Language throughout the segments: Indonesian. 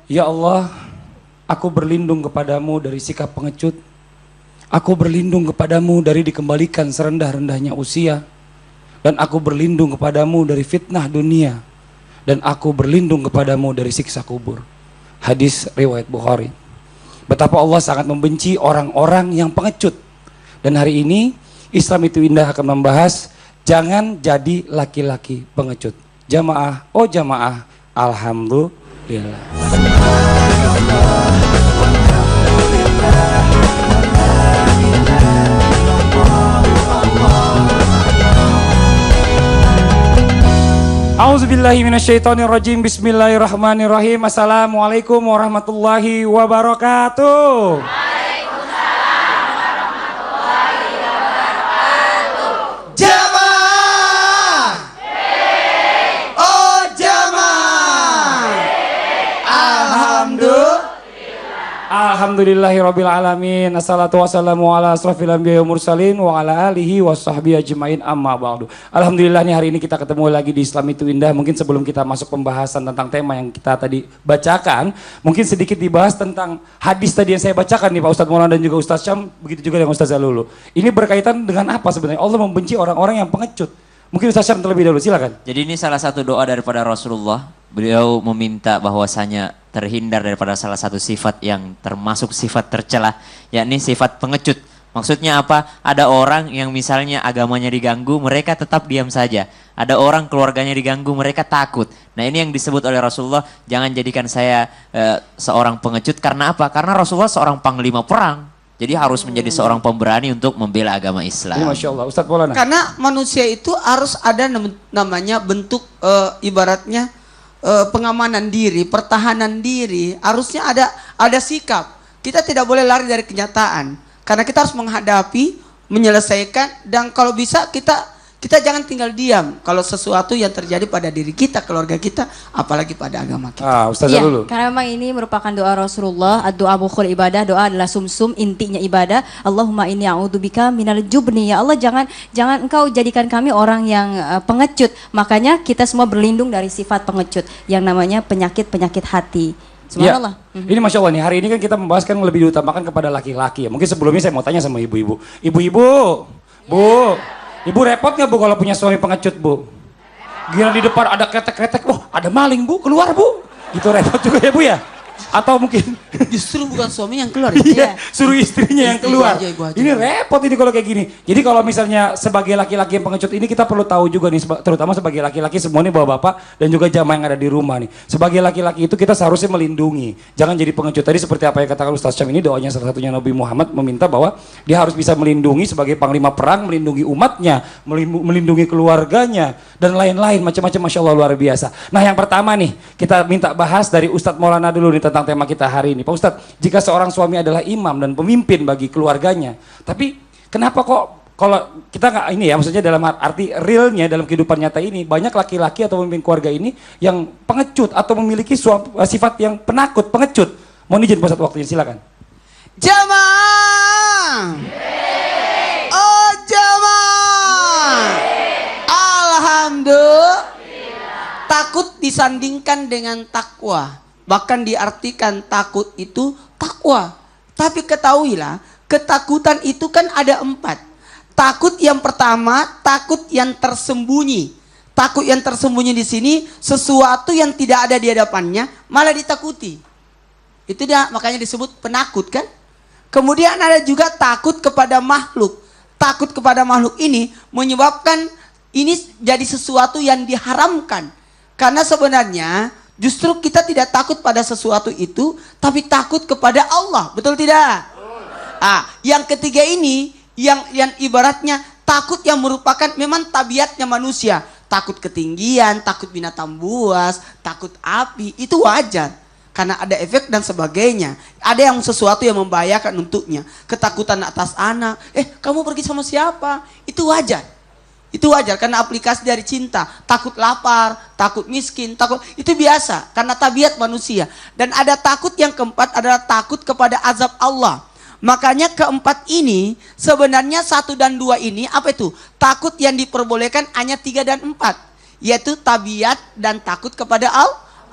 Ya Allah, aku berlindung kepadamu dari sikap pengecut. Aku berlindung kepadamu dari dikembalikan serendah-rendahnya usia. Dan aku berlindung kepadamu dari fitnah dunia. Dan aku berlindung kepadamu dari siksa kubur. Hadis riwayat Bukhari. Betapa Allah sangat membenci orang-orang yang pengecut. Dan hari ini Islam itu indah akan membahas jangan jadi laki-laki pengecut. Jamaah, oh jamaah, alhamdulillah. A'udzubillahi minasyaitonirrajim. Bismillahirrahmanirrahim. Assalamualaikum warahmatullahi wabarakatuh. Waalaikumsalam warahmatullahi wabarakatuh. Jamaah. Oh jamaah. Alhamdulillah. Alhamdulillahirabbil alamin. Assalatu wassalamu ala asrofil anbiya'i wal mursalin wa ala alihi washabbihi ajmain amma ba'du. Alhamdulillah nih hari ini kita ketemu lagi di Islam itu Indah. Mungkin sebelum kita masuk pembahasan tentang tema yang kita tadi bacakan, mungkin sedikit dibahas tentang hadis tadi yang saya bacakan nih Pak Ustadz Maulana dan juga Ustadz Syam, begitu juga dengan Ustadz Zalulu. Ini berkaitan dengan apa sebenarnya? Allah membenci orang-orang yang pengecut. Mungkin Ustadz Syam terlebih dahulu, silakan. Jadi ini salah satu doa daripada Rasulullah. Beliau meminta bahwasanya terhindar daripada salah satu sifat yang termasuk sifat tercela, yakni sifat pengecut. Maksudnya apa? Ada orang yang misalnya agamanya diganggu, mereka tetap diam saja. Ada orang keluarganya diganggu, mereka takut. Nah ini yang disebut oleh Rasulullah, jangan jadikan saya seorang pengecut. Karena apa? Karena Rasulullah seorang panglima perang. Jadi harus menjadi seorang pemberani untuk membela agama Islam. Ini Masya Allah, Ustadz Maulana. Karena manusia itu harus ada namanya bentuk ibaratnya pengamanan diri, pertahanan diri. Harusnya ada sikap. Kita tidak boleh lari dari kenyataan. Karena kita harus menghadapi, menyelesaikan, dan kalau bisa kita jangan tinggal diam kalau sesuatu yang terjadi pada diri kita, keluarga kita, apalagi pada agama kita. Ustazah dulu. Karena memang ini merupakan doa Rasulullah, doa mukhul ibadah, doa adalah sumsum, intinya ibadah. Allahumma inni a'udzubika minal jubni. Ya Allah, jangan engkau jadikan kami orang yang pengecut. Makanya kita semua berlindung dari sifat pengecut yang namanya penyakit hati. Subhanallah. Ya, ini Masya Allah nih, hari ini kan kita membahaskan lebih diutamakan kepada laki-laki ya. Mungkin sebelumnya saya mau tanya sama ibu-ibu. Ibu-ibu, Bu, ibu repot nggak Bu kalau punya suami pengecut Bu? Gila di depan ada kretek-kretek, wah ada maling Bu, keluar Bu. Gitu repot juga ya Bu ya? Atau mungkin Justru bukan suami yang keluar. iya, suruh istrinya yang keluar. Ibu aja. Ini repot ini kalau kayak gini. Jadi kalau misalnya sebagai laki-laki yang pengecut ini kita perlu tahu juga nih, terutama sebagai laki-laki semua nih bapak-bapak dan juga jamaah yang ada di rumah nih. Sebagai laki-laki itu kita seharusnya melindungi, jangan jadi pengecut. Tadi seperti apa yang katakan Ustaz Syam, ini doanya salah satunya Nabi Muhammad meminta bahwa dia harus bisa melindungi sebagai panglima perang, melindungi umatnya, melindungi keluarganya dan lain-lain macam-macam. Masya Allah luar biasa. Nah yang pertama nih kita minta bahas dari Ustadz Maulana dulu nih tentang tema kita hari ini. Pak Ustadz, jika seorang suami adalah imam dan pemimpin bagi keluarganya, tapi kenapa kok kalau kita nggak ini ya, maksudnya dalam arti realnya dalam kehidupan nyata ini banyak laki-laki atau pemimpin keluarga ini yang pengecut atau memiliki sifat yang penakut, pengecut. Mohon izin Pak Ustadz waktunya, silakan. Jamaah. Oh jamaah. Alhamdulillah. Takut disandingkan dengan takwa. Bahkan diartikan takut itu takwa. Tapi ketahuilah, ketakutan itu kan ada 4. Takut yang pertama, takut yang tersembunyi. Takut yang tersembunyi di sini, sesuatu yang tidak ada di hadapannya, malah ditakuti. Itu dia makanya disebut penakut kan. Kemudian ada juga takut kepada makhluk. Takut kepada makhluk ini menyebabkan ini jadi sesuatu yang diharamkan. Karena sebenarnya justru kita tidak takut pada sesuatu itu, tapi takut kepada Allah, betul tidak? Yang ketiga ini, yang ibaratnya takut yang merupakan memang tabiatnya manusia. Takut ketinggian, takut binatang buas, takut api, itu wajar. Karena ada efek dan sebagainya. Ada yang sesuatu yang membahayakan untuknya. Ketakutan atas anak, kamu pergi sama siapa? Itu wajar. Itu wajar karena aplikasi dari cinta. Takut lapar, takut miskin, takut itu biasa karena tabiat manusia. Dan ada takut yang keempat adalah takut kepada azab Allah. Makanya keempat ini sebenarnya 1 dan 2 ini apa itu? Takut yang diperbolehkan hanya 3 dan 4. Yaitu tabiat dan takut kepada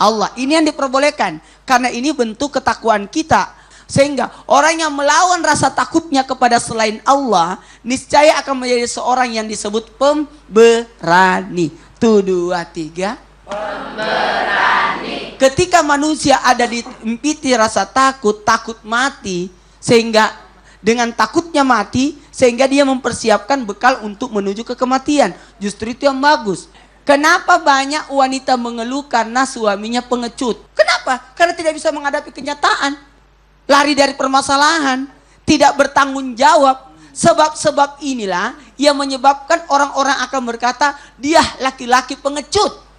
Allah. Ini yang diperbolehkan. Karena ini bentuk ketakwaan kita. Sehingga orang yang melawan rasa takutnya kepada selain Allah, niscaya akan menjadi seorang yang disebut pemberani. 1, 2, 3. Pemberani. Ketika manusia ada diimpiti rasa takut, takut mati, sehingga dengan takutnya mati, sehingga dia mempersiapkan bekal untuk menuju ke kematian. Justru itu yang bagus. Kenapa banyak wanita mengeluh karena suaminya pengecut? Kenapa? Karena tidak bisa menghadapi kenyataan. Lari dari permasalahan. Tidak bertanggung jawab. Sebab-sebab inilah yang menyebabkan orang-orang akan berkata, dia laki-laki pengecut.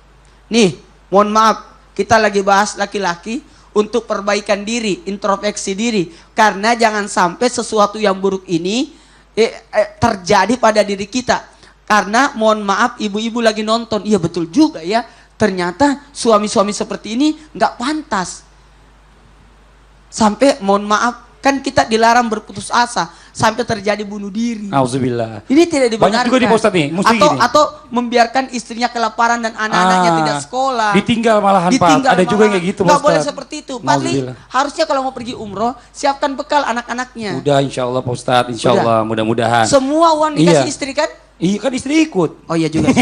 Nih, mohon maaf, kita lagi bahas laki-laki untuk perbaikan diri, introspeksi diri. Karena jangan sampai sesuatu yang buruk ini terjadi pada diri kita. Karena mohon maaf, ibu-ibu lagi nonton, iya betul juga ya, ternyata suami-suami seperti ini nggak pantas. Sampai mohon maaf, kan kita dilarang berputus asa sampai terjadi bunuh diri. Auzubillah. Ini tidak dibenarkan. Banyak juga nih Pak Ustadz nih, mesti gini. Atau membiarkan istrinya kelaparan dan anak-anaknya tidak sekolah. Ditinggal malahan Pak. Ada juga yang kayak gitu Pak Nggak boleh Ustadz. seperti itu. Padli, harusnya kalau mau pergi umroh, siapkan bekal anak-anaknya. Udah insya Allah Pak Ustadz, insya Allah mudah-mudahan. Semua uang dikasih Iya. istri kan? Iya kan istri ikut. Oh iya juga.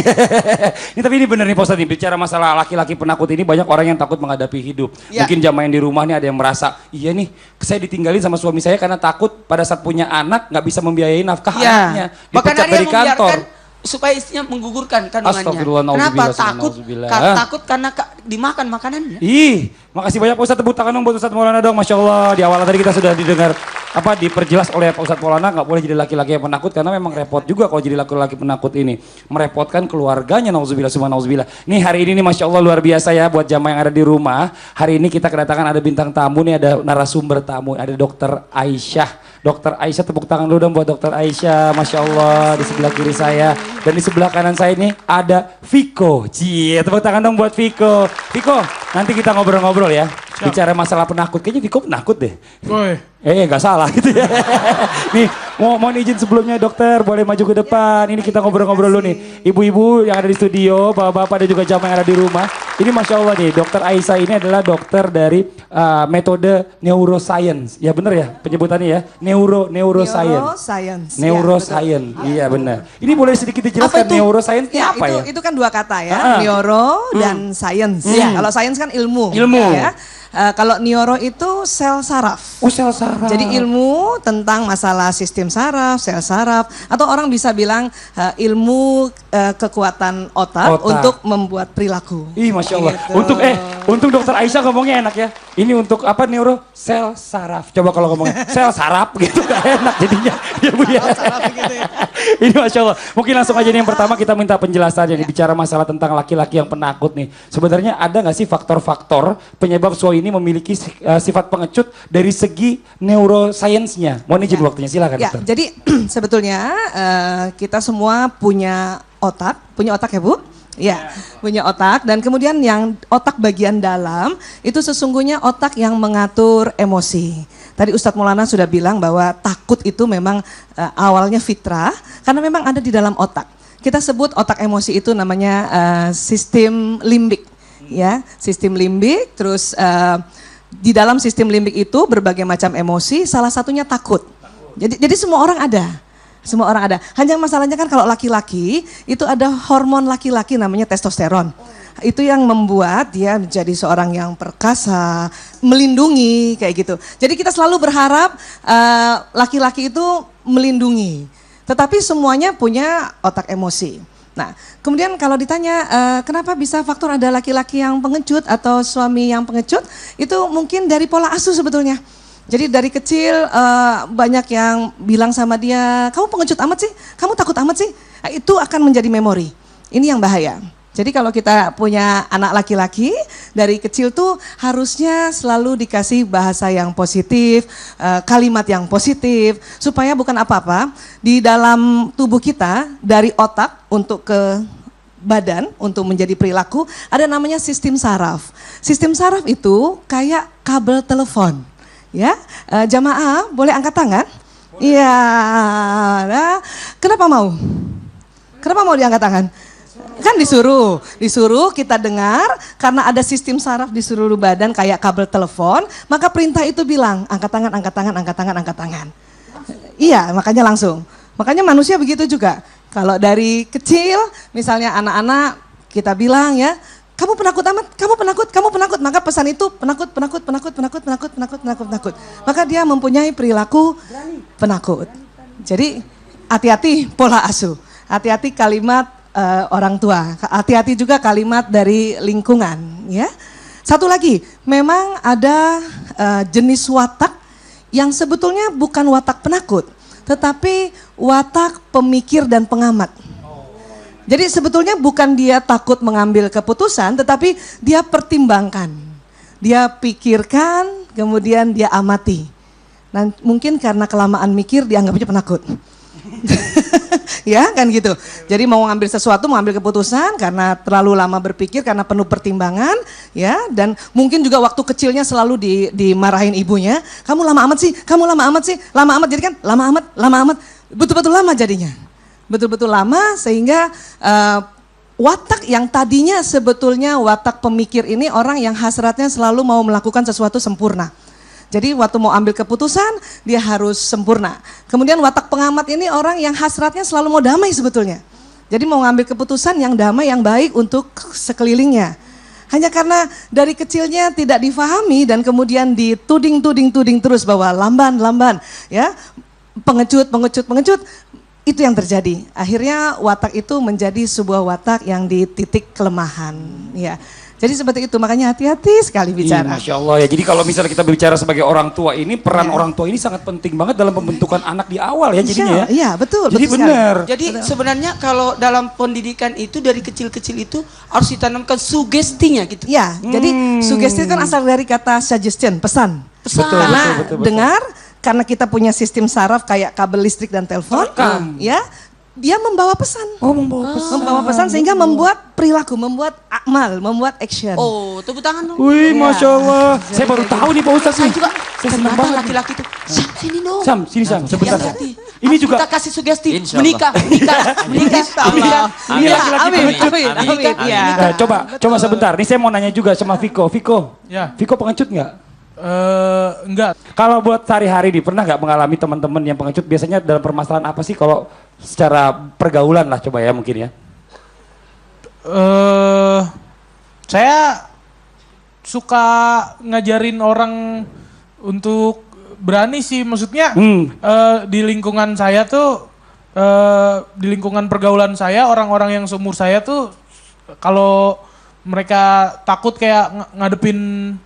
Ini tapi ini benar nih Pak Ustadz, nih, bicara masalah laki-laki penakut ini banyak orang yang takut menghadapi hidup. Ya. Mungkin jamaah yang di rumah nih ada yang merasa, iya nih saya ditinggalin sama suami saya karena takut pada saat punya anak nggak bisa membiayai nafkah anaknya. Bahkan Dipecat ada dari yang kantor. membiarkan supaya istrinya menggugurkan kandungannya. Astagfirullah, Kenapa? nauzubillah, Takut, nauzubillah. takut karena dimakan makanannya. Ih, makasih banyak Pak Ustadz, tepuk tangan dong buat Ustadz Maulana dong, Masya Allah. Di awal tadi kita sudah didengar, diperjelas oleh Pak Ustadz Maulana, nggak boleh jadi laki-laki yang penakut, karena memang repot juga kalau jadi laki-laki penakut ini. Merepotkan keluarganya, nauzubillah, summa nauzubillah. Nih hari ini nih Masya Allah luar biasa ya buat jamaah yang ada di rumah. Hari ini kita kedatangan ada bintang tamu nih, ada narasumber tamu, ada Dokter Aisyah. Dokter Aisyah, tepuk tangan dulu dong buat Dokter Aisyah, Masya Allah, di sebelah kiri saya. Dan di sebelah kanan saya ini ada Viko. Cie, tepuk tangan dong buat Viko. Viko, nanti kita ngobrol-ngobrol ya. Bicara masalah penakut, kayaknya Viko penakut deh. Woi, Nggak salah gitu ya. Nih, mohon izin sebelumnya dokter, boleh maju ke depan. Ini kita ngobrol-ngobrol dulu nih. Ibu-ibu yang ada di studio, bapak-bapak dan juga jamaah yang ada di rumah. Ini Masya Allah nih, Dokter Aisyah ini adalah dokter dari metode neuroscience. Ya bener ya penyebutannya ya? Neuroscience. Neuroscience, iya benar. Ini boleh sedikit dijelaskan neuroscience ini Ya, apa ya? itu kan dua kata ya, neuro dan science. Ya, kalau science kan ilmu. Ilmu. Ya. Kalau neuro itu sel saraf. Oh sel saraf. Jadi ilmu tentang masalah sistem saraf, sel saraf, atau orang bisa bilang ilmu kekuatan otak untuk membuat perilaku. Ih Masya Allah. Gitu. Untuk Dokter Aisyah ngomongnya enak ya. Ini untuk apa neuro? Sel saraf. Coba kalau ngomongnya sel saraf gitu gak enak jadinya. Ya Bu ya. Ini Masya Allah. Mungkin langsung aja nih yang pertama kita minta penjelasannya nih. Bicara masalah tentang laki-laki yang penakut nih. Sebenarnya ada gak sih faktor-faktor penyebab suami ini memiliki sifat pengecut dari segi neuroscience-nya? Mohon izin waktunya, silakan. Ya, Dokter. jadi sebetulnya kita semua punya otak ya Bu? Ya, punya otak, dan kemudian yang otak bagian dalam itu sesungguhnya otak yang mengatur emosi. Tadi Ustadz Maulana sudah bilang bahwa takut itu memang awalnya fitrah karena memang ada di dalam otak. Kita sebut otak emosi itu namanya sistem limbik. Ya, sistem limbik, terus di dalam sistem limbik itu berbagai macam emosi, salah satunya takut. Jadi semua orang ada. Semua orang ada. Hanya masalahnya kan kalau laki-laki itu ada hormon laki-laki namanya testosteron. Itu yang membuat dia menjadi seorang yang perkasa, melindungi kayak gitu. Jadi kita selalu berharap laki-laki itu melindungi. Tetapi semuanya punya otak emosi. Nah, kemudian kalau ditanya kenapa bisa faktor ada laki-laki yang pengecut atau suami yang pengecut, itu mungkin dari pola asuh sebetulnya. Jadi dari kecil banyak yang bilang sama dia, kamu pengecut amat sih, kamu takut amat sih. Nah, itu akan menjadi memori. Ini yang bahaya. Jadi kalau kita punya anak laki-laki, dari kecil tuh harusnya selalu dikasih bahasa yang positif, kalimat yang positif, supaya bukan apa-apa, di dalam tubuh kita, dari otak untuk ke badan, untuk menjadi perilaku, ada namanya sistem saraf. Sistem saraf itu kayak kabel telepon. Ya, jamaah boleh angkat tangan? Iya, nah, kenapa mau? Kenapa mau diangkat tangan? Kan Kan disuruh kita dengar karena ada sistem saraf di seluruh badan kayak kabel telepon, maka perintah itu bilang angkat tangan, angkat tangan, angkat tangan, angkat tangan. Iya, makanya langsung. Makanya manusia begitu juga. Kalau dari kecil, misalnya anak-anak kita bilang ya, kamu penakut amat, kamu penakut, maka pesan itu penakut. Maka dia mempunyai perilaku penakut. Jadi hati-hati pola asuh, hati-hati kalimat orang tua, hati-hati juga kalimat dari lingkungan, ya. Satu lagi, memang ada jenis watak yang sebetulnya bukan watak penakut, tetapi watak pemikir dan pengamat. Jadi sebetulnya bukan dia takut mengambil keputusan, tetapi dia pertimbangkan, dia pikirkan, kemudian dia amati. Dan mungkin karena kelamaan mikir dianggapnya penakut. Ya kan gitu. Jadi mau ngambil sesuatu, mau ambil keputusan karena terlalu lama berpikir, karena penuh pertimbangan, ya. Dan mungkin juga waktu kecilnya selalu dimarahin ibunya, kamu lama amat sih, lama amat. Jadi kan lama amat, betul-betul lama jadinya, betul-betul lama sehingga watak yang tadinya sebetulnya watak pemikir ini orang yang hasratnya selalu mau melakukan sesuatu sempurna. Jadi waktu mau ambil keputusan, dia harus sempurna. Kemudian watak pengamat ini orang yang hasratnya selalu mau damai sebetulnya. Jadi mau ngambil keputusan yang damai, yang baik untuk sekelilingnya. Hanya karena dari kecilnya tidak difahami dan kemudian dituding terus bahwa lamban, ya, pengecut, itu yang terjadi. Akhirnya watak itu menjadi sebuah watak yang di titik kelemahan, ya. Jadi seperti itu, makanya hati-hati sekali bicara. Iya, Masya Allah ya, jadi kalau misalnya kita bicara sebagai orang tua ini, peran orang tua ini sangat penting banget dalam pembentukan anak di awal ya jadinya ya. Iya, betul. Jadi betul benar. Jadi sebenarnya kalau dalam pendidikan itu dari kecil-kecil itu harus ditanamkan sugestinya gitu. Iya, jadi sugesti kan asal dari kata suggestion, pesan. Pesan. Betul, Karena betul. dengar, karena kita punya sistem saraf kayak kabel listrik dan telepon, ya, dia membawa pesan. Oh, membawa pesan. Membawa pesan sehingga membuat perilaku, membuat amal, membuat action. Oh, tepuk tangan dong. Wih, Masya Allah. Saya baru tahu nih Pak Ustadz Saya nih. juga Saya senang ternyata banget. laki-laki itu. Sam, sini dong. Sam, sini Sam, sebentar. Hati-hati. Ini juga kita kasih sugesti. Insya Allah. Menikah. Ini laki-laki pengecut. Amin. Ya. Nah, coba sebentar. Nih saya mau nanya juga sama Viko. Ya. Viko pengecut nggak? Enggak. Kalau buat sehari-hari nih, pernah nggak mengalami teman-teman yang pengecut? Biasanya dalam permasalahan apa sih kalau secara pergaulan lah coba ya mungkin ya? Saya suka ngajarin orang untuk berani sih, maksudnya di lingkungan saya tuh, di lingkungan pergaulan saya, orang-orang yang seumur saya tuh kalau mereka takut kayak ngadepin,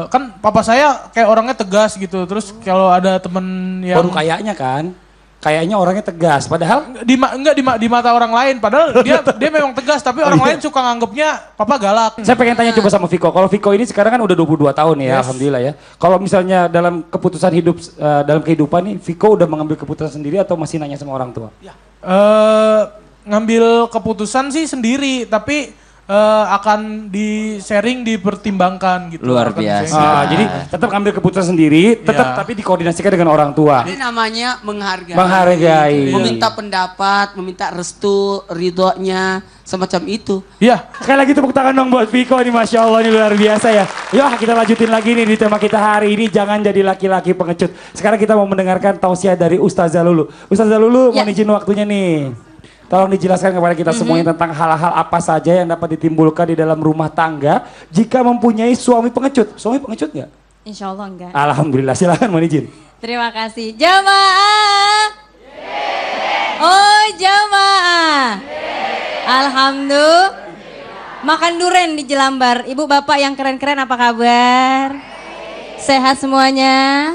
kan papa saya kayak orangnya tegas gitu, terus kalau ada temen yang Baru kayaknya kan? Kayaknya orangnya tegas, padahal di mata orang lain, padahal dia memang tegas, tapi orang lain suka nganggepnya papa galak. saya pengen tanya coba sama Viko. Kalau Viko ini sekarang kan udah 22 tahun ya, alhamdulillah ya. Kalau misalnya dalam keputusan hidup, dalam kehidupan nih, Viko udah mengambil keputusan sendiri atau masih nanya sama orang tua? Ngambil keputusan sih sendiri, tapi akan di-sharing, dipertimbangkan gitu. Luar Akan biasa. di-sharing. Jadi tetap ngambil keputusan sendiri, tetap Iya. tapi dikoordinasikan dengan orang tua. Ini namanya menghargai. Menghargai. Meminta pendapat, meminta restu, ridhonya, semacam itu. Iya. Sekali lagi tepuk tangan dong buat Viko nih, Masya Allah, ini luar biasa ya. Yuk kita lanjutin lagi nih di tema kita hari ini, jangan jadi laki-laki pengecut. Sekarang kita mau mendengarkan tausiah dari Ustazah Lulu. Ustazah Lulu, Ya. mohon izin waktunya nih. Tolong dijelaskan kepada kita semuanya tentang hal-hal apa saja yang dapat ditimbulkan di dalam rumah tangga jika mempunyai suami pengecut. Suami pengecut nggak? Insya Allah enggak. Alhamdulillah, silakan mohon izin. Terima kasih. Jamaah. Oh jamaah. Alhamdulillah. Makan duren di Jelambar. Ibu bapak yang keren-keren apa kabar? Sehat semuanya?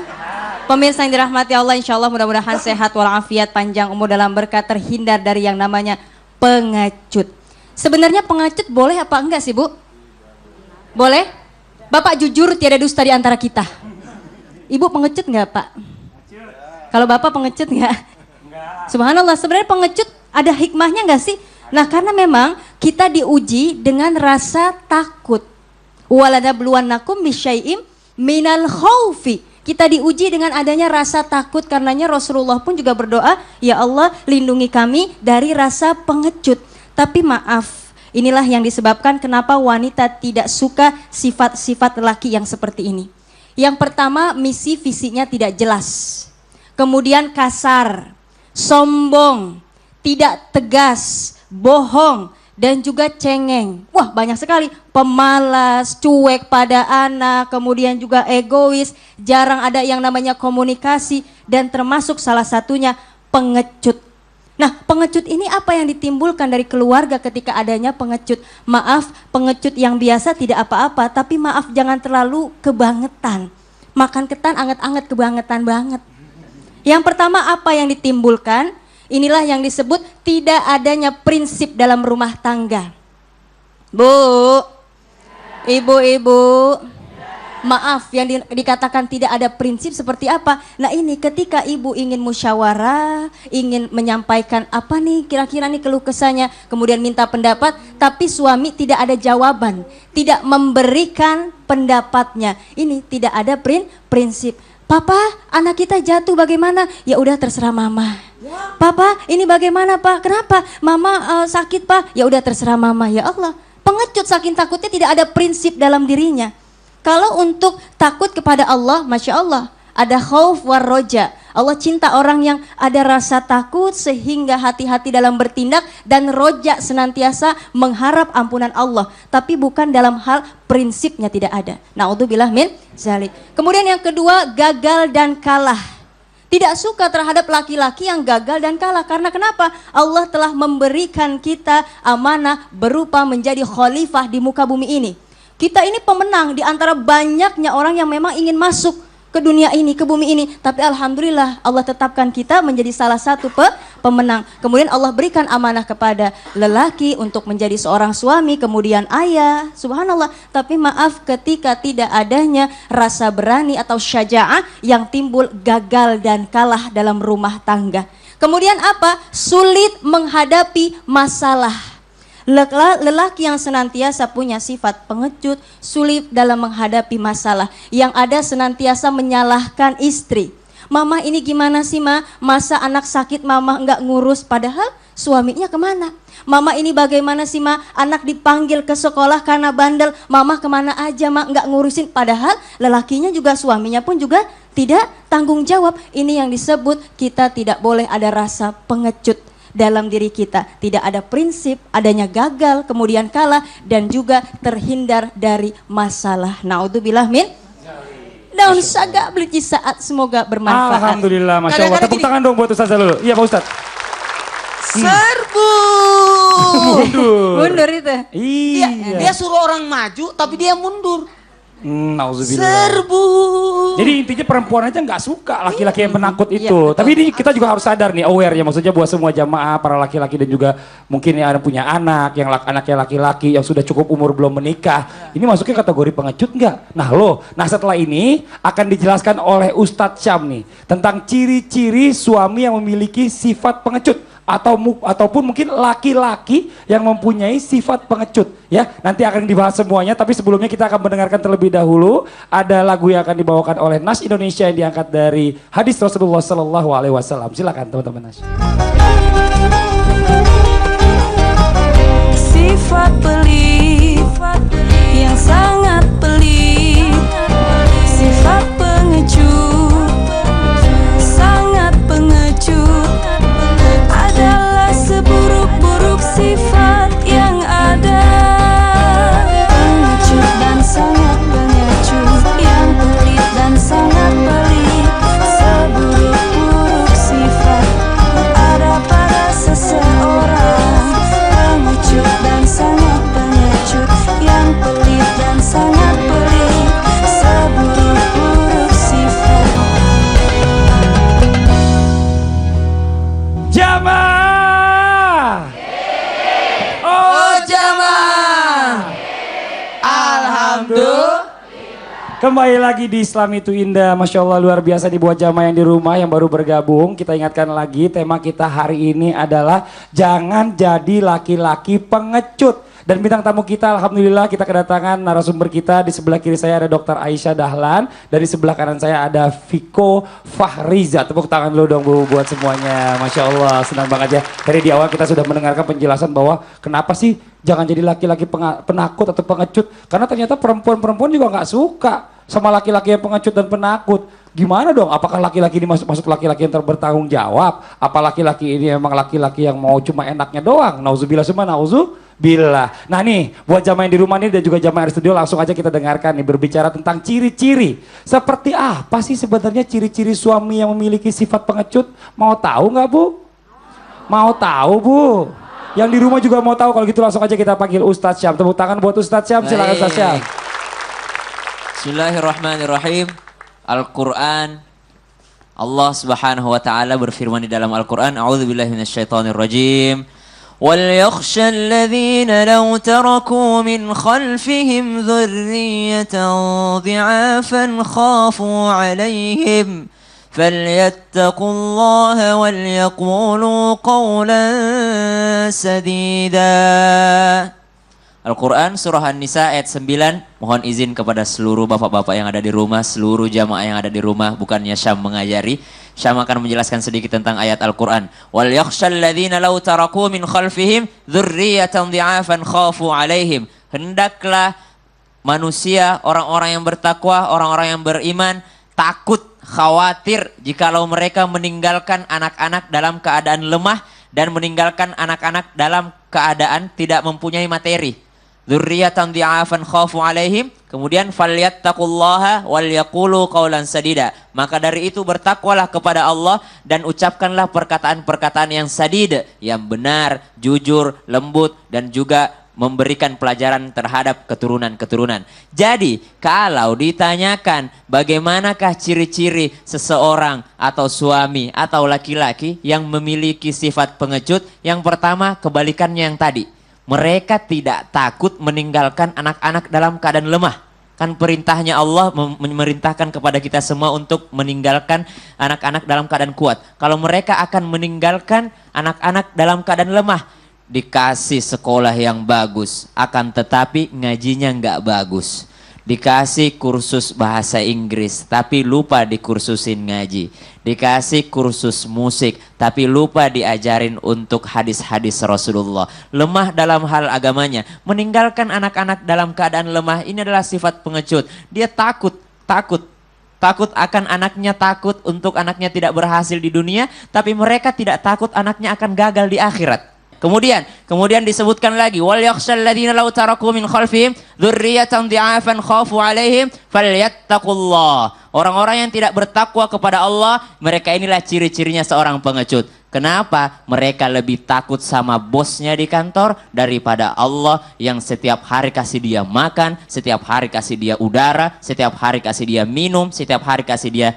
Pemirsa yang dirahmati Allah, insya Allah mudah-mudahan sehat walafiat, panjang umur dalam berkah, terhindar dari yang namanya pengecut. Sebenarnya pengecut boleh apa enggak sih Bu? Boleh? Bapak jujur tiada dusta di antara kita. Ibu pengecut enggak Pak? Kalau Bapak pengecut enggak? Subhanallah, sebenarnya pengecut ada hikmahnya enggak sih? Nah karena memang kita diuji dengan rasa takut. Waladabluwannakum bisyai'im minal khaufi. Kita diuji dengan adanya rasa takut, karenanya Rasulullah pun juga berdoa, ya Allah lindungi kami dari rasa pengecut. Tapi maaf, inilah yang disebabkan kenapa wanita tidak suka sifat-sifat lelaki yang seperti ini. Yang pertama, misi visinya tidak jelas. Kemudian kasar, sombong, tidak tegas, bohong, dan juga cengeng. Wah, banyak sekali. Pemalas, cuek pada anak, kemudian juga egois, jarang ada yang namanya komunikasi, dan termasuk salah satunya pengecut. Nah, pengecut ini apa yang ditimbulkan dari keluarga ketika adanya pengecut? Maaf, pengecut yang biasa tidak apa-apa, tapi maaf jangan terlalu kebangetan. Makan ketan anget-anget kebangetan banget. Yang pertama apa yang ditimbulkan? Inilah yang disebut tidak adanya prinsip dalam rumah tangga. Bu, ibu-ibu, maaf yang dikatakan tidak ada prinsip seperti apa? Nah ini ketika ibu ingin musyawarah, ingin menyampaikan apa nih kira-kira nih keluh kesahnya, kemudian minta pendapat, tapi suami tidak ada jawaban, tidak memberikan pendapatnya. Ini tidak ada prinsip. Papa, anak kita jatuh bagaimana? Ya udah terserah mama. Papa, ini bagaimana Pak? Kenapa? Mama sakit Pak? Ya udah terserah mama. Ya Allah, pengecut saking takutnya tidak ada prinsip dalam dirinya. Kalau untuk takut kepada Allah, Masya Allah, ada khauf war roja. Allah cinta orang yang ada rasa takut sehingga hati-hati dalam bertindak, dan roja senantiasa mengharap ampunan Allah. Tapi bukan dalam hal prinsipnya tidak ada. Na'udzubillah min zalik. Kemudian yang kedua, gagal dan kalah. Tidak suka terhadap laki-laki yang gagal dan kalah. Karena kenapa? Allah telah memberikan kita amanah berupa menjadi khalifah di muka bumi ini. Kita ini pemenang di antara banyaknya orang yang memang ingin masuk ke dunia ini, ke bumi ini. Tapi alhamdulillah Allah tetapkan kita menjadi salah satu pemenang. Kemudian Allah berikan amanah kepada lelaki untuk menjadi seorang suami, kemudian ayah, subhanallah. Tapi maaf ketika tidak adanya rasa berani atau syaja'ah, yang timbul gagal dan kalah dalam rumah tangga. Kemudian apa? Sulit menghadapi masalah. Lelaki yang senantiasa punya sifat pengecut, sulit dalam menghadapi masalah. Yang ada senantiasa menyalahkan istri. Mama ini gimana sih ma? Masa anak sakit mama enggak ngurus, padahal suaminya kemana? Mama ini bagaimana sih ma? Anak dipanggil ke sekolah karena bandel, mama kemana aja ma? Enggak ngurusin, padahal lelakinya juga, suaminya pun juga tidak tanggung jawab. Ini yang disebut kita tidak boleh ada rasa pengecut dalam diri kita. Tidak ada prinsip, adanya gagal, kemudian kalah, dan juga terhindar dari masalah. Na'udzubillah min. Daun saga beli saat, semoga bermanfaat. Alhamdulillah, Masya Allah. Tepuk tangan dong buat Ustaz dulu. Iya Pak Ustaz. Serbu. Mundur itu. Iya. Dia suruh orang maju, tapi dia mundur. Nauzubillah. Serbu. Jadi intinya perempuan aja nggak suka laki-laki yang penakut Iya, itu. betul. Tapi ini kita juga harus sadar nih, aware ya, maksudnya buat semua jamaah, para laki-laki dan juga mungkin yang ada punya anak, yang anaknya laki-laki yang sudah cukup umur belum menikah. Ini masuknya kategori pengecut nggak? Nah setelah ini akan dijelaskan oleh Ustadz Syam nih tentang ciri-ciri suami yang memiliki sifat pengecut. Ataupun mungkin laki-laki yang mempunyai sifat pengecut ya. Nanti akan dibahas semuanya, tapi sebelumnya kita akan mendengarkan terlebih dahulu ada lagu yang akan dibawakan oleh Nas Indonesia yang diangkat dari hadis Rasulullah Sallallahu Alaihi Wasallam. Silakan teman-teman Nas. Sifat pelit yang sangat pelit, sifat pengecut, sangat pengecut, adalah seburuk-buruk sifat yang ada. Pengecut dan sangat pengecut, yang pelit dan sangat pelit, seburuk-buruk sifat ada pada seseorang. Pengecut dan sangat pengecut, yang pelit dan sangat pelit, seburuk-buruk sifat. Jamaah. Oh jamaah. Alhamdulillah. Kembali lagi di Islam Itu Indah. Masya Allah luar biasa nih buat jamaah yang di rumah yang baru bergabung. Kita ingatkan lagi tema kita hari ini adalah jangan jadi laki-laki pengecut. Dan bintang tamu kita, alhamdulillah kita kedatangan narasumber kita. Di sebelah kiri saya ada Dr. Aisyah Dahlan. Dari sebelah kanan saya ada Viko Fahriza. Tepuk tangan dulu dong Bu buat semuanya. Masya Allah, senang banget ya. Dari di awal kita sudah mendengarkan penjelasan bahwa kenapa sih jangan jadi laki-laki penakut atau pengecut. Karena ternyata perempuan-perempuan juga nggak suka sama laki-laki yang pengecut dan penakut. Gimana dong? Apakah laki-laki ini masuk laki-laki yang bertanggung jawab? Apa laki-laki ini emang laki-laki yang mau cuma enaknya doang? Nauzubillah summa nauzubillah. Nah nih, buat jamaah yang di rumah nih dan juga jamaah di studio langsung aja kita dengarkan nih berbicara tentang ciri-ciri. Seperti apa sih sebenarnya ciri-ciri suami yang memiliki sifat pengecut? Mau tahu nggak Bu? Mau tahu Bu? Yang di rumah juga mau tahu. Kalau gitu langsung aja kita panggil Ustadz Syam. Tepuk tangan buat Ustadz Syam. Silakan Ustadz Syam. Bismillahirrahmanirrahim. Al-Quran, Allah Subhanahu wa taala berfirman di dalam Al-Quran, A'udzubillahi minasyaitonirrajim. وَلْيَخْشَ الَّذِينَ لَوْ تَرَكُوا مِنْ خَلْفِهِمْ ذُرِّيَّةً ضِعَافًا خَافُوا عَلَيْهِمْ فَلْيَتَّقُوا اللَّهَ وَلْيَقُولُوا قَوْلًا سَدِيدًا. Al-Quran Surah An-Nisa ayat 9. Mohon izin kepada seluruh bapak-bapak yang ada di rumah, seluruh jamaah yang ada di rumah, bukannya Syam mengajari. Syam akan menjelaskan sedikit tentang ayat Al-Quran. Wal yakhshal ladzina law taraku min khalfihim dzurriyyatan dhi'afan khafu 'alaihim. Hendaklah manusia, orang-orang yang bertakwa, orang-orang yang beriman takut, khawatir jikalau mereka meninggalkan anak-anak dalam keadaan lemah dan meninggalkan anak-anak dalam keadaan tidak mempunyai materi. Dzurriyyatan dhi'afan khafu 'alaihim, kemudian falyattaqullaha wal yaqulu qaulan sadida. Maka dari itu bertakwalah kepada Allah dan ucapkanlah perkataan-perkataan yang sadid, yang benar, jujur, lembut dan juga memberikan pelajaran terhadap keturunan-keturunan. Jadi, kalau ditanyakan bagaimanakah ciri-ciri seseorang atau suami atau laki-laki yang memiliki sifat pengecut, yang pertama kebalikannya yang tadi. Mereka tidak takut meninggalkan anak-anak dalam keadaan lemah. Kan perintahnya Allah memerintahkan kepada kita semua untuk meninggalkan anak-anak dalam keadaan kuat. Kalau mereka akan meninggalkan anak-anak dalam keadaan lemah, dikasih sekolah yang bagus, akan tetapi ngajinya nggak bagus. Dikasih kursus bahasa Inggris, tapi lupa dikursusin ngaji. Dikasih kursus musik, tapi lupa diajarin untuk hadis-hadis Rasulullah. Lemah dalam hal agamanya, meninggalkan anak-anak dalam keadaan lemah, ini adalah sifat pengecut. Dia takut akan anaknya, takut untuk anaknya tidak berhasil di dunia, tapi mereka tidak takut anaknya akan gagal di akhirat. Kemudian disebutkan lagi, wal yakhshal ladzina law taraku min khalfihim dzurriyyatan dhi'afan khafu 'alaihim falyattaqullah. Orang-orang yang tidak bertakwa kepada Allah, mereka inilah ciri-cirinya seorang pengecut. Kenapa? Mereka lebih takut sama bosnya di kantor daripada Allah yang setiap hari kasih dia makan, setiap hari kasih dia udara, setiap hari kasih dia minum, setiap hari kasih dia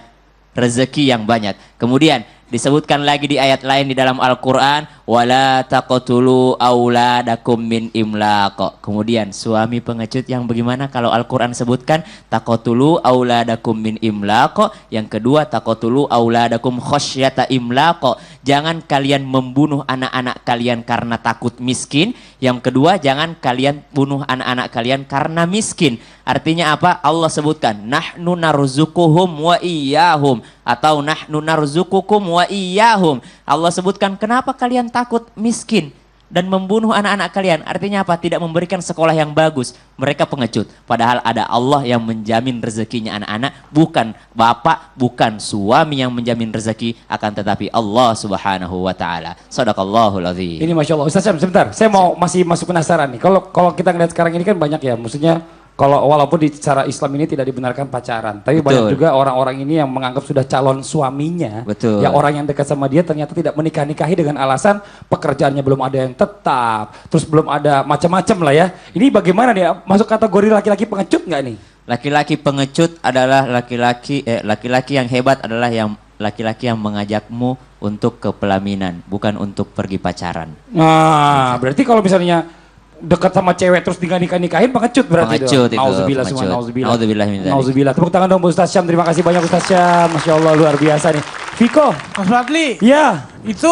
rezeki yang banyak. Kemudian disebutkan lagi di ayat lain di dalam Al-Quran, wala taqtulu auladakum min imlaq. Kemudian suami pengecut yang bagaimana kalau Al-Quran sebutkan taqtulu auladakum min imlaq. Yang kedua taqtulu auladakum khasyata imlaq. Jangan kalian membunuh anak-anak kalian karena takut miskin. Yang kedua, jangan kalian bunuh anak-anak kalian karena miskin. Artinya apa? Allah sebutkan nahnu narzuquhum wa iyyahum, atau nahnu narzuqukum wa iyyahum. Allah sebutkan kenapa kalian takut miskin dan membunuh anak-anak kalian. Artinya apa? Tidak memberikan sekolah yang bagus. Mereka pengecut. Padahal ada Allah yang menjamin rezekinya anak-anak. Bukan bapak, bukan suami yang menjamin rezeki, akan tetapi Allah Subhanahu wa taala. Shadaqallahul azim. Ini Masya Allah. Ustaz Syam, sebentar. Saya masih masuk penasaran nih. Kalau kita ngeliat sekarang ini kan banyak ya. Maksudnya kalau walaupun di secara Islam ini tidak dibenarkan pacaran, tapi banyak juga orang-orang ini yang menganggap sudah calon suaminya, yang orang yang dekat sama dia ternyata tidak menikah-nikahi dengan alasan pekerjaannya belum ada yang tetap, terus belum ada macam-macam lah ya. Ini bagaimana nih? Masuk kategori laki-laki pengecut nggak nih? Laki-laki pengecut adalah laki-laki yang hebat adalah yang laki-laki yang mengajakmu untuk ke pelaminan, bukan untuk pergi pacaran. Nah, berarti kalau misalnya dekat sama cewek terus nikah-nikahin pengecut berarti. Pengecut itu. Nauzubillah semua, nauzubillah. Nauzubillah. Tepuk tangan dong Ustaz Syam. Terima kasih banyak Ustaz Syam. Masya Allah luar biasa nih. Viko. Mas Fadli. Iya. Itu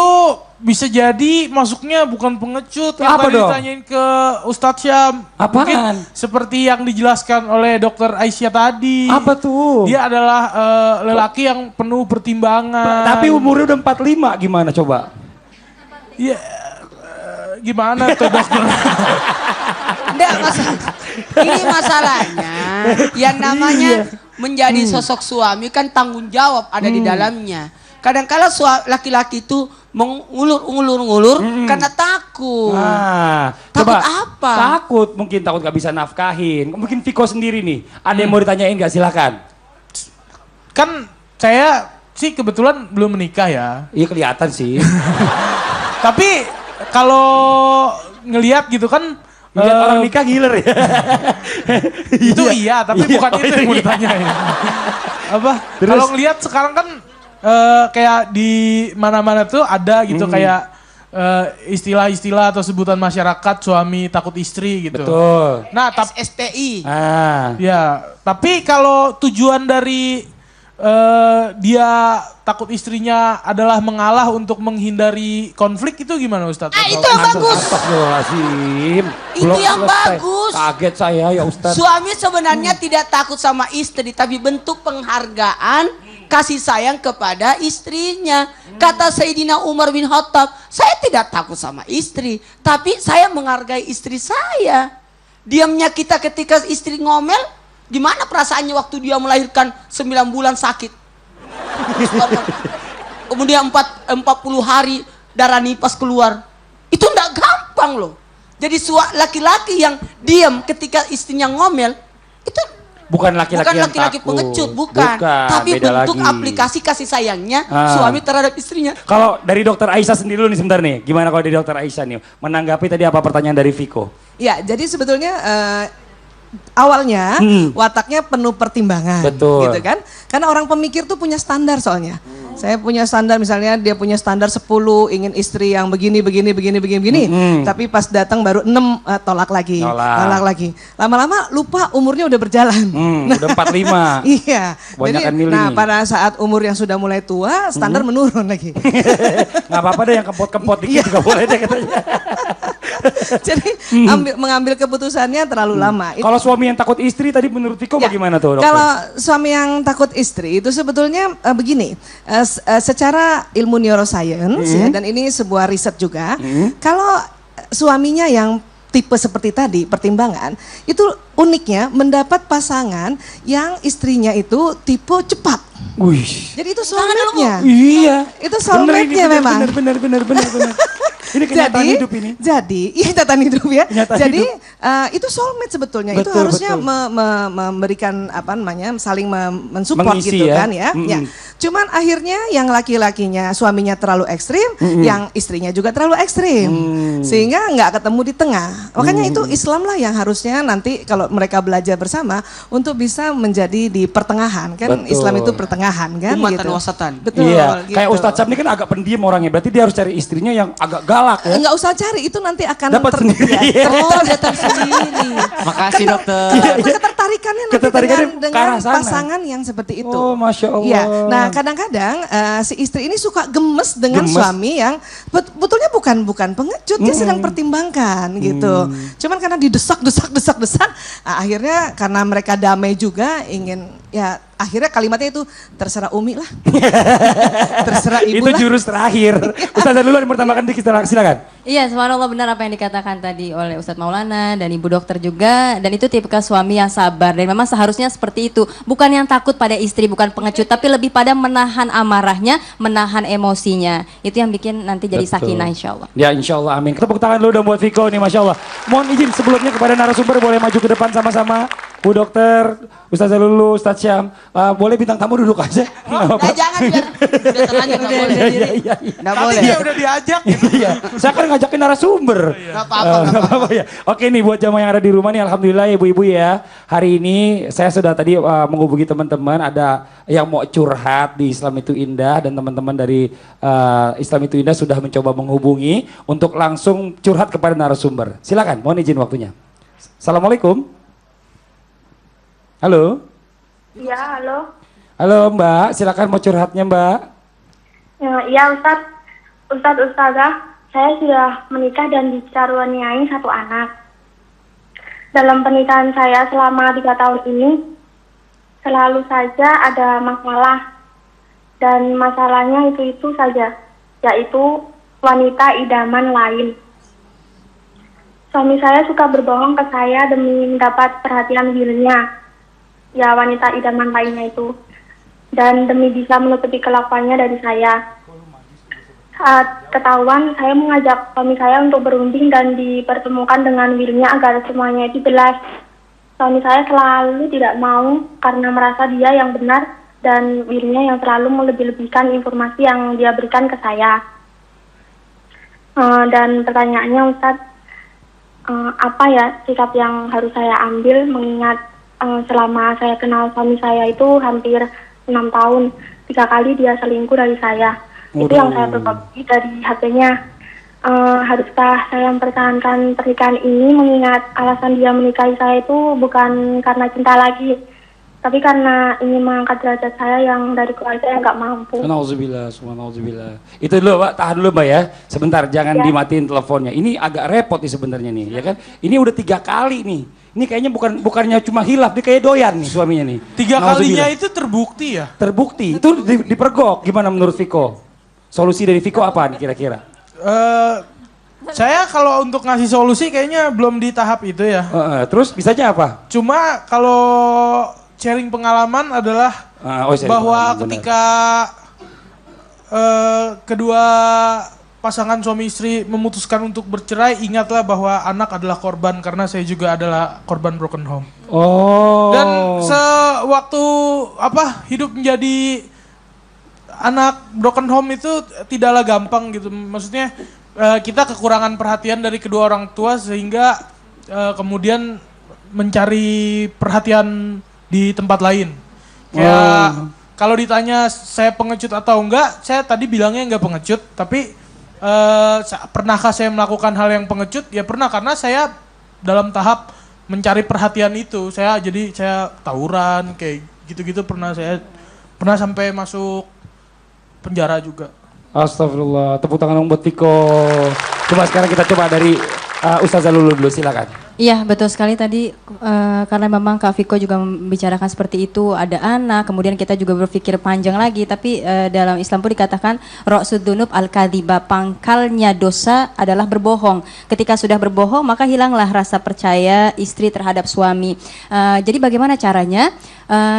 bisa jadi masuknya bukan pengecut yang Apa tadi dong? ditanyain ke Ustadz Syam. Apaan? Mungkin seperti yang dijelaskan oleh Dokter Aisyah tadi. Apa tuh? Dia adalah lelaki yang penuh pertimbangan. Tapi umurnya udah 45 gimana coba? Ya, gimana tuh dokter? Enggak, ini masalahnya yang namanya menjadi sosok suami kan tanggung jawab ada di dalamnya. Kadang-kala laki-laki itu mengulur-ulur karena takut. Nah, Takut coba. apa? Takut, mungkin takut gak bisa nafkahin. Mungkin Viko sendiri nih, ada yang mau ditanyain gak? Silakan. Kan saya sih kebetulan belum menikah ya. Iya kelihatan sih. Tapi kalau ngelihat gitu kan Lihat orang nikah giler ya. itu iya, tapi Iya, bukan oh, itu yang mau iya. ditanyain. Apa? Terus? Kalau ngelihat sekarang kan kayak di mana-mana tuh ada gitu kayak istilah-istilah atau sebutan masyarakat suami takut istri gitu. Betul. Nah, SPI. ya, tapi kalau tujuan dari dia takut istrinya adalah mengalah untuk menghindari konflik itu gimana Ustadz? Itu yang bagus. Astagfirullahaladzim. Itu Belum yang selesai. bagus. Kaget saya ya Ustadz. Suami sebenarnya tidak takut sama istri, tapi bentuk penghargaan kasih sayang kepada istrinya. Kata Sayyidina Umar bin Khattab, saya tidak takut sama istri, tapi saya menghargai istri saya. Diamnya kita ketika istri ngomel, gimana perasaannya waktu dia melahirkan 9 bulan sakit. Kemudian 40 hari darah nipas keluar. Itu enggak gampang loh. Jadi laki-laki yang diam ketika istrinya ngomel, itu Bukan laki-laki yang takut. pengecut, bukan. Tapi beda bentuk lagi. aplikasi kasih sayangnya suami terhadap istrinya. Kalau dari dokter Aisyah sendiri dulu nih sebentar nih. Gimana kalau dari dokter Aisyah nih? Menanggapi tadi apa pertanyaan dari Viko? Ya, jadi sebetulnya awalnya wataknya penuh pertimbangan, Betul. gitu kan? Karena orang pemikir tuh punya standar soalnya. Saya punya standar, misalnya dia punya standar 10, ingin istri yang begini. Tapi pas datang baru 6, tolak lagi. Tolak. Lagi. Lama-lama lupa umurnya udah berjalan. Udah 45. Iya. Kebanyakan Jadi, milih nah nih. pada saat umur yang sudah mulai tua, standar menurun lagi. Nggak apa-apa deh yang kempot-kempot dikit juga boleh deh katanya. Jadi mengambil keputusannya terlalu lama. Kalau suami yang takut istri tadi menurut Viko Ya, bagaimana tuh dokter? kalau suami yang takut istri itu sebetulnya begini, secara ilmu neuroscience ya, dan ini sebuah riset juga, kalau suaminya yang tipe seperti tadi, pertimbangan, itu uniknya mendapat pasangan yang istrinya itu tipe cepat. Wih. Jadi itu soulmate-nya. Iya. Itu soulmate-nya memang. Benar. Ini kenyataan hidup ini. Jadi, iya kenyataan hidup ya. Kenyataan Jadi hidup. itu soulmate sebetulnya. Itu Betul, harusnya betul. memberikan apa namanya, saling mensupport Mengisi gitu ya. kan ya. Ya. Cuman akhirnya yang laki-lakinya suaminya terlalu ekstrim, yang istrinya juga terlalu ekstrim, sehingga nggak ketemu di tengah. Makanya itu Islam lah yang harusnya nanti kalau mereka belajar bersama untuk bisa menjadi di pertengahan kan. Betul. Islam itu pertengahan kan. Umatan gitu. wasatan. Betul. Iya. gitu. Kayak Ustadz Syam ini kan agak pendiam orangnya. Berarti dia harus cari istrinya yang agak galak ya. Nggak usah cari, itu nanti akan Dapat sendiri. Oh, datang sendiri. Makasih dokter. ketertarikannya nanti Ketertarikannya ke dengan arah sana. pasangan yang seperti itu. Oh, Masya Allah. Iya. Nah, kadang-kadang si istri ini suka gemes dengan Gemes. suami yang betulnya bukan pengecut, dia sedang pertimbangkan gitu. Cuman karena didesak, akhirnya karena mereka damai juga ingin ya akhirnya kalimatnya itu terserah Umi lah. Terserah Ibu Itu lah. jurus terakhir. Ustazah dulu yang bertambahkan dikit, silakan. Iya, subhanallah benar apa yang dikatakan tadi oleh Ustadz Maulana dan Ibu Dokter juga. Dan itu tipikal suami yang sabar. Dan memang seharusnya seperti itu. Bukan yang takut pada istri, bukan pengecut. Tapi lebih pada menahan amarahnya, menahan emosinya. Itu yang bikin nanti jadi Betul. sakinah insya Allah. Ya insya Allah amin. Tepuk tangan dulu dong buat Viko nih Masya Allah. Mohon izin sebelumnya kepada narasumber boleh maju ke depan sama-sama. Bu Dokter, Ustazah Lulu, Ustadz Syam. Boleh bintang tamu duduk aja. Nggak apa-apa. Nah, jangan biar udah terlanjur nggak boleh. Iya. Nggak Tadi boleh. dia udah diajak gitu. Iya, saya kan ngajakin narasumber. Nggak apa-apa, nggak Nggak apa-apa ya. Oke nih buat jamaah yang ada di rumah nih, alhamdulillah ibu-ibu ya. Hari ini saya sudah tadi menghubungi teman-teman, ada yang mau curhat di Islam itu Indah dan teman-teman dari Islam itu Indah sudah mencoba menghubungi untuk langsung curhat kepada narasumber. Silakan, mohon izin waktunya. Assalamualaikum. Halo. Iya, halo. Halo Mbak, silakan mau curhatnya Mbak. Iya, Ustadz. Ustadz Ustazah, saya sudah menikah dan dikaruniai 1 anak. Dalam pernikahan saya selama 3 tahun ini, selalu saja ada masalah. Dan masalahnya itu saja, yaitu wanita idaman lain. Suami saya suka berbohong ke saya demi mendapat perhatian dirinya, ya wanita idaman lainnya itu, dan demi bisa menutupi kelakuannya dari saya. Saat ketahuan, saya mengajak suami saya untuk berunding dan dipertemukan dengan dirinya agar semuanya itu jelas. Suami saya selalu tidak mau karena merasa dia yang benar dan dirinya yang selalu melebih-lebihkan informasi yang dia berikan ke saya. Dan pertanyaannya, Ustadz, apa ya sikap yang harus saya ambil mengingat selama saya kenal suami saya itu hampir 6 tahun, 3 kali dia selingkuh dari saya. Itu yang saya perbaiki dari HP-nya. Haruskah saya mempertahankan pernikahan ini mengingat alasan dia menikahi saya itu bukan karena cinta lagi, tapi karena ingin mengangkat derajat saya yang dari keluarga yang nggak mampu. Nauzubillah. Itu dulu Mbak, tahan dulu Mbak ya. Sebentar, jangan dimatiin teleponnya. Ini agak repot nih sebenarnya nih, ya kan? Ini udah 3 kali nih. Ini kayaknya bukannya cuma hilaf, dia kayak doyan nih suaminya nih. 3 kalinya itu terbukti ya? Terbukti. Itu dipergok. Gimana menurut Viko? Solusi dari Viko apa nih kira-kira? Saya kalau untuk ngasih solusi kayaknya belum di tahap itu ya. Terus bisanya apa? Cuma kalau sharing pengalaman adalah bahwa ketika kedua pasangan suami istri memutuskan untuk bercerai, ingatlah bahwa anak adalah korban karena saya juga adalah korban broken home. Dan sewaktu hidup menjadi anak broken home itu tidaklah gampang gitu. Maksudnya kita kekurangan perhatian dari kedua orang tua sehingga kemudian mencari perhatian di tempat lain. Kayak kalau ditanya saya pengecut atau enggak, saya tadi bilangnya enggak pengecut, tapi pernahkah saya melakukan hal yang pengecut? Ya pernah, karena saya dalam tahap mencari perhatian itu. Saya tawuran kayak gitu-gitu, pernah sampai masuk penjara juga. Astagfirullah, tepuk tangan buat Viko. Coba sekarang kita coba dari Ustazah Lulu dulu, silakan. Iya, betul sekali tadi karena memang Kak Viko juga membicarakan seperti itu, ada anak, kemudian kita juga berpikir panjang lagi, tapi dalam Islam pun dikatakan ra'sud dzunub al-kadziba, pangkalnya dosa adalah berbohong. Ketika sudah berbohong maka hilanglah rasa percaya istri terhadap suami. Jadi bagaimana caranya?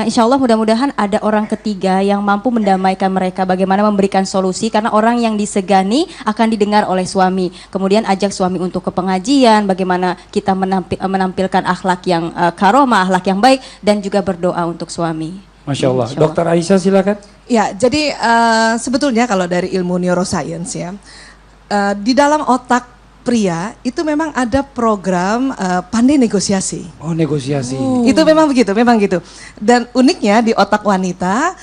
Insya Allah mudah-mudahan ada orang ketiga yang mampu mendamaikan mereka, bagaimana memberikan solusi, karena orang yang disegani akan didengar oleh suami. Kemudian ajak suami untuk ke pengajian, bagaimana kita menampilkan akhlak yang karomah, akhlak yang baik, dan juga berdoa untuk suami. Masya Allah. Dokter Aisyah silakan. Ya, jadi sebetulnya kalau dari ilmu neuroscience ya, di dalam otak pria itu memang ada program pandai negosiasi. Oh, negosiasi. Itu memang begitu, memang gitu. Dan uniknya di otak wanita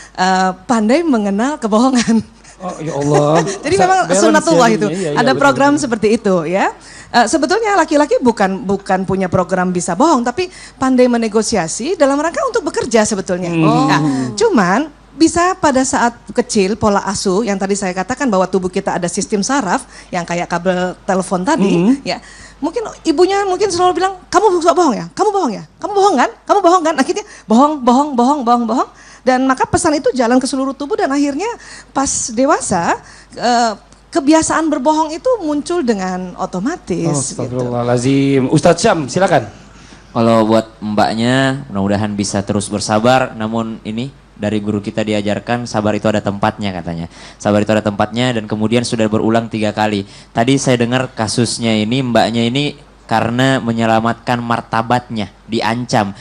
pandai mengenal kebohongan. Oh ya Allah. Jadi memang sunnatullah itu. Ada program seperti itu ya. Sebetulnya laki-laki bukan punya program bisa bohong, tapi pandai menegosiasi dalam rangka untuk bekerja sebetulnya. Nah, cuman bisa pada saat kecil pola asuh yang tadi saya katakan bahwa tubuh kita ada sistem saraf yang kayak kabel telepon tadi, ya. Mungkin ibunya selalu bilang, kamu suka bohong ya, kamu bohong ya, kamu bohong kan, akhirnya bohong. Dan maka pesan itu jalan ke seluruh tubuh dan akhirnya pas dewasa kebiasaan berbohong itu muncul dengan otomatis. Astagfirullahaladzim. Ustadz Syam, silakan. Kalau buat mbaknya, mudah-mudahan bisa terus bersabar. Namun ini dari guru kita diajarkan sabar itu ada tempatnya katanya. Sabar itu ada tempatnya dan kemudian sudah berulang 3 kali. Tadi saya dengar kasusnya ini, mbaknya ini karena menyelamatkan martabatnya, diancam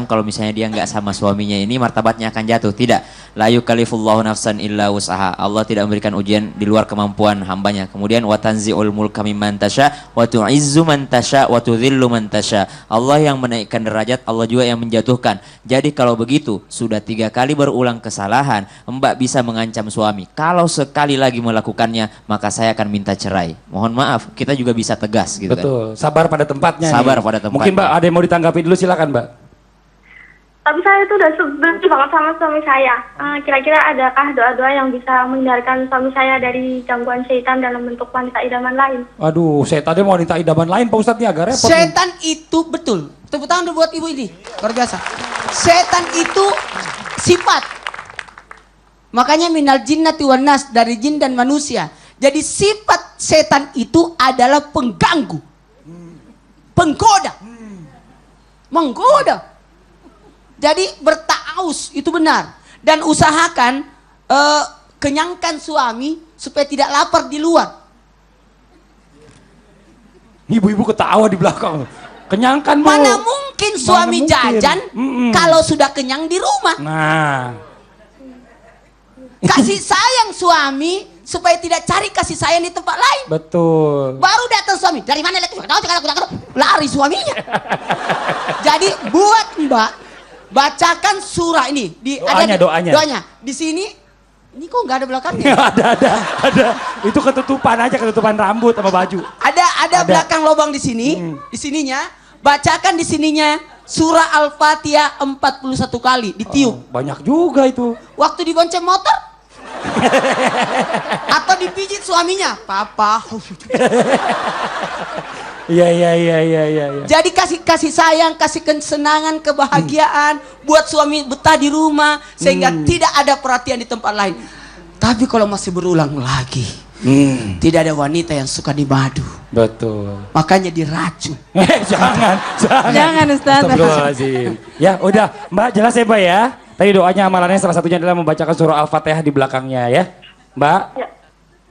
kalau misalnya dia nggak sama suaminya ini martabatnya akan jatuh. Tidak, la yukallifullahu nafsan illa wus'aha. Allah tidak memberikan ujian di luar kemampuan hambanya. Kemudian wa tanzi'ul mulka mimman tasya wa tu'izzu man tasya wa tudhillu man tasya. Allah yang menaikkan derajat, Allah juga yang menjatuhkan. Jadi kalau begitu sudah 3 kali berulang kesalahan, mbak bisa mengancam suami. Kalau sekali lagi melakukannya, maka saya akan minta cerai. Mohon maaf, kita juga bisa tegas gitu. Betul. Sabar pada tempatnya. Sabar pada tempatnya. Mungkin Mbak ada yang mau ditanggapi dulu, silakan Mbak. Tapi saya itu udah benci banget sama suami saya. Kira-kira adakah doa-doa yang bisa menghindarkan suami saya dari gangguan setan dalam bentuk wanita idaman lain? Aduh, setannya mau wanita idaman lain Pak Ustadz nih agak repot. nih. Setan itu betul. Tepuk tangan dulu buat ibu ini. Luar biasa. Setan itu sifat. Makanya minal jinnati wan nas, dari jin dan manusia. Jadi sifat setan itu adalah pengganggu. Penggoda. Menggoda. Jadi berta'awuz itu benar. Dan usahakan kenyangkan suami supaya tidak lapar di luar. Ibu-ibu ketawa di belakang. Kenyangkan Bu. Mana mungkin suami Mana mungkin? jajan kalau sudah kenyang di rumah. Nah. Kasih sayang suami supaya tidak cari kasih sayang di tempat lain. Betul. Baru datang suami, dari mana lagi? Lari suaminya. Jadi buat Mbak, bacakan surah ini. Doanya. Di sini, ini kok nggak ada belakangnya? ada. Itu ketutupan aja, ketutupan rambut sama baju. Ada belakang lubang di sini, di sininya. Bacakan di sininya surah Al-Fatihah 41 kali, ditiup. Banyak juga itu. Waktu dibonceng motor? Atau dipijit suaminya? Papa. Iya. Jadi kasih sayang, kasih kesenangan, kebahagiaan buat suami betah di rumah sehingga tidak ada perhatian di tempat lain. Tapi kalau masih berulang lagi, tidak ada wanita yang suka dimadu. Betul. Makanya diracun. Jangan. Jangan, Ustaz. Astagfirullahaladzim. Ya udah, Mbak jelas ya Mbak ya. Tadi doanya amalannya salah satunya adalah membacakan surah Al-Fatihah di belakangnya ya. Mbak.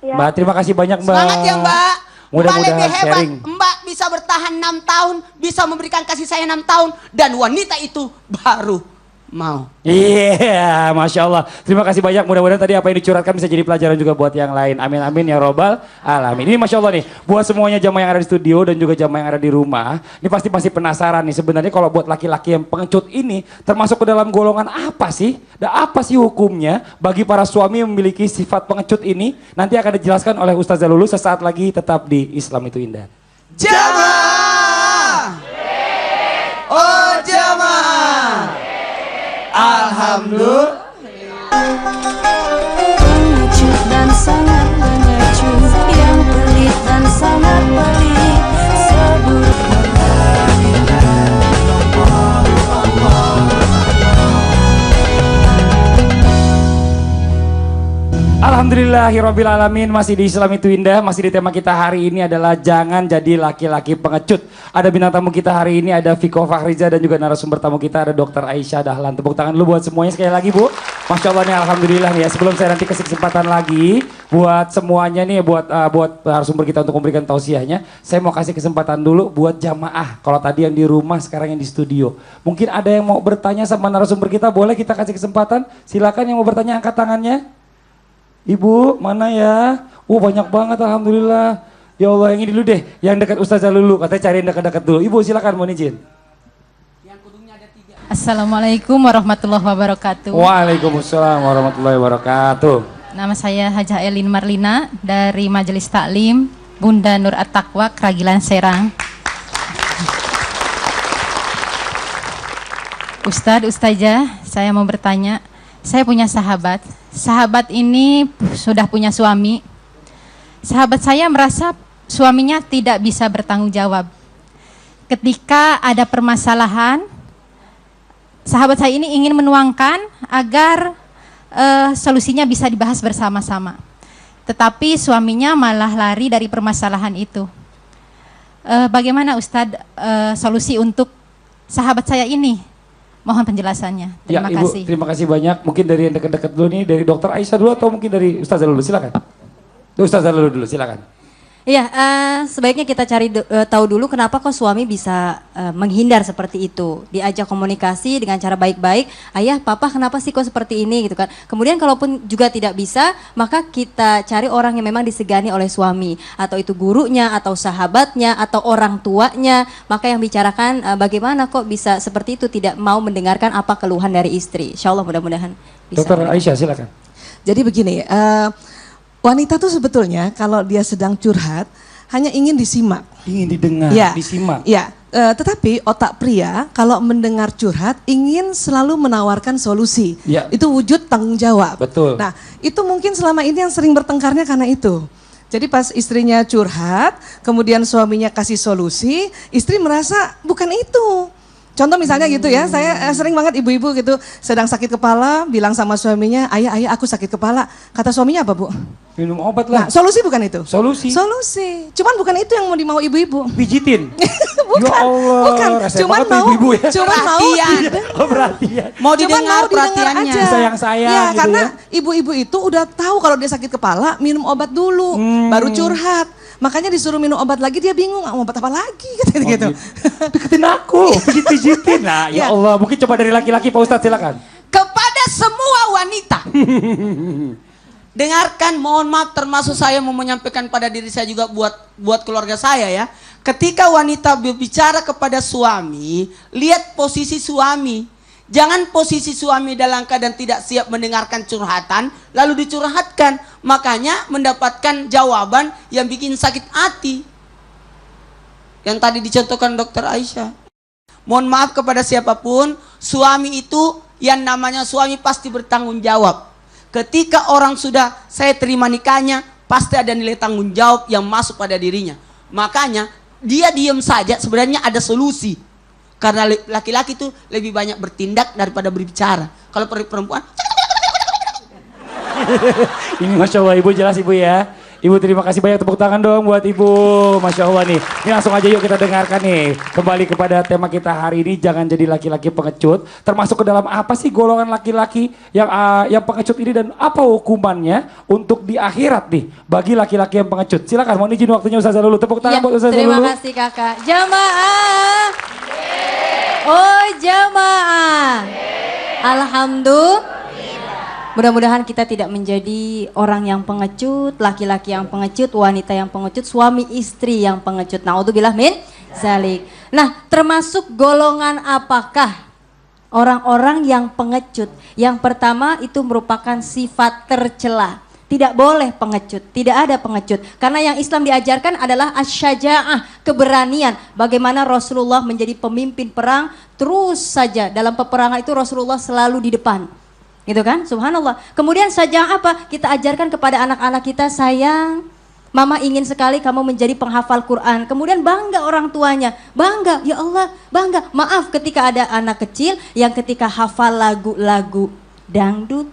Ya. Mbak terima kasih banyak Mbak. Semangat ya Mbak. Mbak Mudah-mudahan lebih hebat. sharing. Mbak bisa bertahan 6 tahun, bisa memberikan kasih sayang 6 tahun, dan wanita itu baru mau. Iya, Masya Allah. Terima kasih banyak. Mudah-mudahan tadi apa yang dicurhatkan bisa jadi pelajaran juga buat yang lain. Amin, amin ya robbal alamin. Ini Masya Allah nih, buat semuanya jamaah yang ada di studio dan juga jamaah yang ada di rumah. Ini pasti penasaran nih, sebenarnya kalau buat laki-laki yang pengecut ini termasuk ke dalam golongan apa sih? Dan apa sih hukumnya bagi para suami yang memiliki sifat pengecut ini? Nanti akan dijelaskan oleh Ustazah Lulu sesaat lagi, tetap di Islam itu Indah. Jamaah. Oh jamaah. Alhamdulillah. Pengecut dan sangat pengecut, yang pelit dan sangat pelit, seburuk Alhamdulillahirabbil alamin, masih di Islam itu Indah, masih di tema kita hari ini adalah jangan jadi laki-laki pengecut. Ada bintang tamu kita hari ini, ada Viko Fakhriza, dan juga narasumber tamu kita ada Dr. Aisyah Dahlan. Tepuk tangan dulu buat semuanya sekali lagi Bu. Masya Allah nih, alhamdulillah nih ya. Sebelum saya nanti kasih kesempatan lagi buat semuanya nih, buat narasumber kita untuk memberikan tausiahnya, saya mau kasih kesempatan dulu buat jamaah. Kalau tadi yang di rumah, sekarang yang di studio. Mungkin ada yang mau bertanya sama narasumber kita, boleh kita kasih kesempatan? Silakan yang mau bertanya angkat tangannya. Ibu, mana ya? Banyak banget alhamdulillah. Ya Allah, yang ini dulu deh, yang dekat Ustazah Lulu. Katanya cari yang dekat-dekat dulu. Ibu silakan, mohon izin. Assalamualaikum warahmatullahi wabarakatuh. Waalaikumsalam warahmatullahi wabarakatuh. Nama saya Haja Elin Marlina dari Majelis Taklim Bunda Nur At-Taqwa, Keragilan Serang. Ustadz, Ustazah, saya mau bertanya. Saya punya sahabat. Sahabat ini sudah punya suami. Sahabat saya merasa suaminya tidak bisa bertanggung jawab. Ketika ada permasalahan, sahabat saya ini ingin menuangkan agar solusinya bisa dibahas bersama-sama. Tetapi suaminya malah lari dari permasalahan itu. Bagaimana Ustadz solusi untuk sahabat saya ini? Mohon penjelasannya. Terima kasih. Ibu, terima kasih banyak. Mungkin dari yang dekat-dekat dulu nih, dari Dr. Aisyah dulu atau mungkin dari Ustazah Lulu, silakan. Ustazah Lulu dulu, silakan. Iya, sebaiknya kita cari tahu dulu kenapa kok suami bisa menghindar seperti itu. Diajak komunikasi dengan cara baik-baik. Ayah, papa kenapa sih kok seperti ini gitu kan. Kemudian kalaupun juga tidak bisa, maka kita cari orang yang memang disegani oleh suami. Atau itu gurunya, atau sahabatnya, atau orang tuanya. Maka yang bicarakan bagaimana kok bisa seperti itu, tidak mau mendengarkan apa keluhan dari istri. Insya Allah mudah-mudahan bisa. Dr. Aisyah, silakan. Jadi begini, wanita tuh sebetulnya kalau dia sedang curhat hanya ingin disimak. Ingin didengar, Ya, disimak. ya. tetapi otak pria kalau mendengar curhat ingin selalu menawarkan solusi. Ya. Itu wujud tanggung jawab. Betul. Nah, itu mungkin selama ini yang sering bertengkarnya karena itu. Jadi pas istrinya curhat, kemudian suaminya kasih solusi, istri merasa bukan itu. Contoh misalnya gitu ya, saya sering banget ibu-ibu gitu sedang sakit kepala, bilang sama suaminya, ayah aku sakit kepala. Kata suaminya apa, Bu? Minum obat Nah, lah. solusi bukan itu? Solusi. Solusi. Cuman bukan itu yang mau dimau ibu-ibu. Pijitin. Bukan, Ya Allah, bukan. rese Cuman banget tuh mau, ibu-ibu ya. cuman mau Perhatian. Oh, perhatian. Mau Cuman didengar mau didengar perhatiannya. aja. Disayang-sayang Ya, gitu karena ya. ibu-ibu itu udah tahu kalau dia sakit kepala, minum obat dulu, baru curhat. Makanya disuruh minum obat lagi dia bingung, mau obat apa lagi katanya gitu. Deketin aku, pijit-pijitin. Nah, ya Ya. Allah, mungkin coba dari laki-laki Pak Ustadz silakan. Kepada semua wanita. Dengarkan, mohon maaf termasuk saya mau menyampaikan pada diri saya juga buat keluarga saya ya. Ketika wanita berbicara kepada suami, lihat posisi suami. Jangan posisi suami dalam keadaan tidak siap mendengarkan curhatan, lalu dicurhatkan. Makanya mendapatkan jawaban yang bikin sakit hati. Yang tadi dicontohkan Dokter Aisyah. Mohon maaf kepada siapapun, suami itu yang namanya suami pasti bertanggung jawab. Ketika orang sudah saya terima nikahnya, pasti ada nilai tanggung jawab yang masuk pada dirinya. Makanya dia diam saja sebenarnya ada solusi. Karena laki-laki itu lebih banyak bertindak daripada berbicara. Kalau perempuan, Ini Masya Allah Ibu, jelas Ibu ya. Ibu terima kasih banyak, tepuk tangan dong buat Ibu. Masya Allah nih. Ini langsung aja yuk kita dengarkan nih. Kembali kepada tema kita hari ini, jangan jadi laki-laki pengecut. Termasuk ke dalam apa sih golongan laki-laki yang pengecut ini dan apa hukumannya untuk di akhirat nih bagi laki-laki yang pengecut. Silakan, mohon izin waktunya Ustazah Lulu. Tepuk tangan Ya, buat Ustazah terima Lulu. kasih kakak. Jamaah. Oh jamaah. Alhamdulillah. Mudah-mudahan kita tidak menjadi orang yang pengecut, laki-laki yang pengecut, wanita yang pengecut, suami istri yang pengecut. Naudzubillah min zalik. Nah, termasuk golongan apakah orang-orang yang pengecut? Yang pertama itu merupakan sifat tercela. Tidak boleh pengecut, tidak ada pengecut. Karena yang Islam diajarkan adalah asyaja'ah, keberanian. Bagaimana Rasulullah menjadi pemimpin perang, terus saja dalam peperangan itu Rasulullah selalu di depan. Gitu kan, subhanallah. Kemudian saja'ah apa? Kita ajarkan kepada anak-anak kita, sayang, mama ingin sekali kamu menjadi penghafal Quran. Kemudian bangga orang tuanya, bangga, ya Allah, bangga. Maaf ketika ada anak kecil yang ketika hafal lagu-lagu dangdut,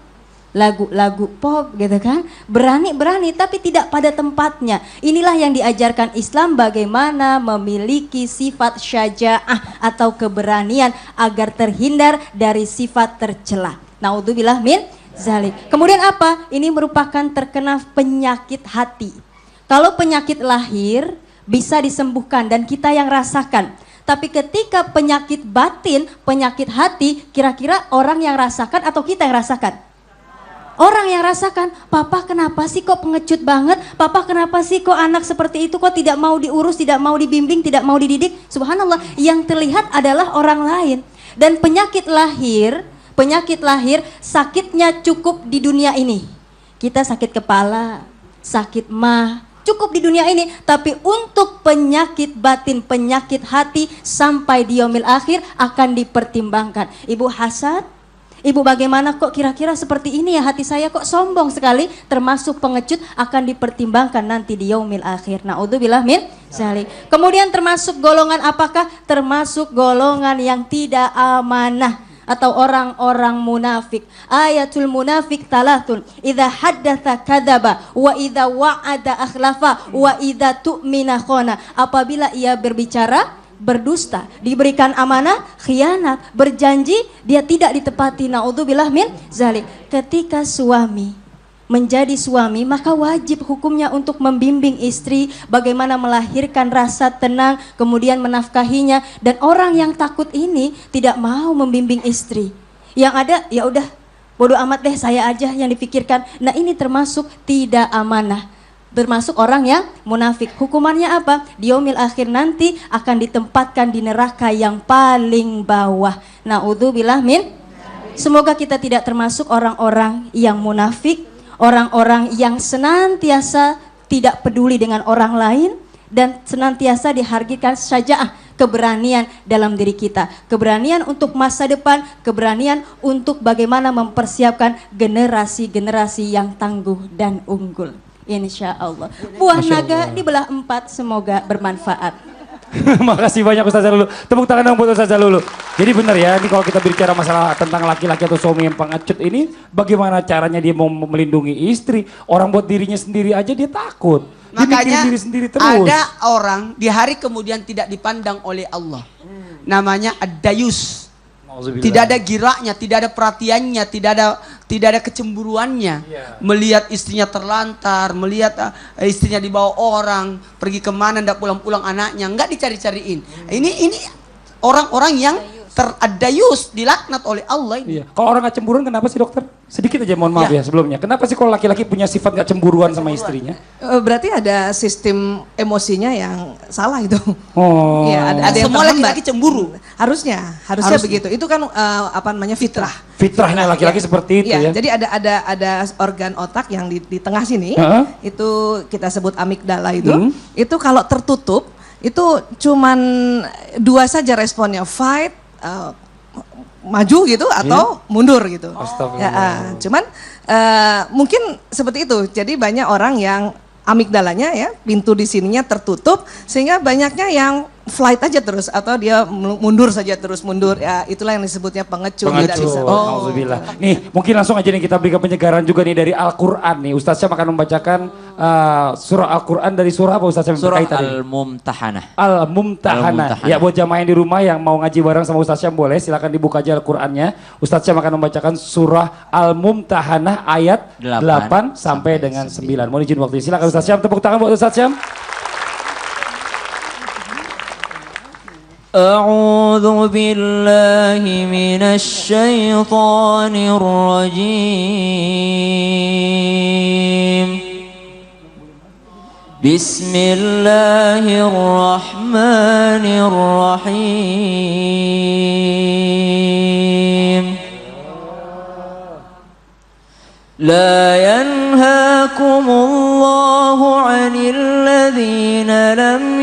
lagu-lagu pop gitu kan, berani-berani tapi tidak pada tempatnya. Inilah yang diajarkan Islam, bagaimana memiliki sifat syaja'ah atau keberanian agar terhindar dari sifat tercela. Naudzubillah min zalik. Kemudian apa? Ini merupakan terkena penyakit hati. Kalau penyakit lahir bisa disembuhkan dan kita yang rasakan. Tapi ketika penyakit batin, penyakit hati, kira-kira orang yang rasakan atau kita yang rasakan? Orang yang rasakan, papa kenapa sih kok pengecut banget? Papa kenapa sih kok anak seperti itu kok tidak mau diurus, tidak mau dibimbing, tidak mau dididik? Subhanallah, yang terlihat adalah orang lain. Dan penyakit lahir sakitnya cukup di dunia ini. Kita sakit kepala, sakit mah, cukup di dunia ini. Tapi untuk penyakit batin, penyakit hati sampai di yaumil akhir akan dipertimbangkan. Ibu hasad, ibu bagaimana kok kira-kira seperti ini ya, hati saya kok sombong sekali, termasuk pengecut, akan dipertimbangkan nanti di yaumil akhir. Naudzubillah min zalik. Kemudian termasuk golongan apakah? Termasuk golongan yang tidak amanah atau orang-orang munafik. Ayatul munafik talatun, idza haddatsa kadzaba wa idza wa'ada akhlafa wa idza tu'mina khana. Apabila ia berbicara berdusta, diberikan amanah khianat, berjanji dia tidak ditepati. Naudzubillah min zalik. Ketika suami menjadi suami, maka wajib hukumnya untuk membimbing istri bagaimana melahirkan rasa tenang, kemudian menafkahinya. Dan orang yang takut ini tidak mau membimbing istri. Yang ada ya udah bodoh amat deh, saya aja yang dipikirkan. Nah, ini termasuk tidak amanah, termasuk orang yang munafik. Hukumannya apa? Di yaumil akhir nanti akan ditempatkan di neraka yang paling bawah. Naudzubillah min. Semoga kita tidak termasuk orang-orang yang munafik, orang-orang yang senantiasa tidak peduli dengan orang lain dan senantiasa dihargikan syaja'ah, keberanian dalam diri kita, keberanian untuk masa depan, keberanian untuk bagaimana mempersiapkan generasi-generasi yang tangguh dan unggul. Insya Allah. Buah naga dibelah 4, semoga bermanfaat. Makasih banyak Ustazah Lulu. Tepuk tangan dong buat Ustazah Lulu. Jadi benar ya, ini kalau kita bicara masalah tentang laki-laki atau suami yang pengecut ini, bagaimana caranya dia mau melindungi istri? Orang buat dirinya sendiri aja dia takut. Dia mikirin Makanya diri sendiri terus. ada orang di hari kemudian tidak dipandang oleh Allah. Namanya ad-dayus. Tidak ada giraknya, tidak ada perhatiannya, tidak ada kecemburuannya. Melihat istrinya terlantar, melihat istrinya dibawa orang, pergi kemana, ndak pulang-pulang anaknya, nggak dicari-cariin. Ini orang-orang yang teradayus, dilaknat oleh Allah ini. Iya. Kalau orang nggak cemburuan kenapa sih dokter? Sedikit aja mohon maaf ya sebelumnya. Kenapa sih kalau laki-laki punya sifat nggak cemburuan sama istrinya? Berarti ada sistem emosinya yang salah itu. Oh. Iya, ada yang Semua terhambat. laki-laki cemburu. Harusnya begitu. Itu kan apa namanya fitrah. Fitrahnya laki-laki seperti itu ya. Jadi ada organ otak yang di tengah sini, itu kita sebut amigdala itu. Itu kalau tertutup, itu cuman 2 saja responnya, fight, maju gitu atau mundur gitu. Astagfirullah. Cuman mungkin seperti itu. Jadi banyak orang yang amigdalanya ya, pintu di sininya tertutup sehingga banyaknya yang flight aja terus atau dia mundur saja terus mundur. Ya itulah yang disebutnya pengecut. Tidak bisa. Nauzubillah. Nih, mungkin langsung aja nih kita berikan penyegaran juga nih dari Al-Qur'an nih. Ustaz Syam akan membacakan surah Al-Qur'an dari surah apa Ustaz Syam? Surah Berkaitan ini? Al-Mumtahanah. Al-Mumtahanah. Ya buat jamaah yang di rumah yang mau ngaji bareng sama Ustaz Syam boleh silakan dibuka aja Al-Qur'annya. Ustaz Syam akan membacakan surah Al-Mumtahanah ayat 8 sampai dengan 9. Mohon izin waktu. Silakan Ustaz Syam, tepuk tangan buat Ustaz Syam. أعوذ بالله من الشيطان الرجيم بسم الله الرحمن الرحيم لا ينهاكم الله عن الذين لم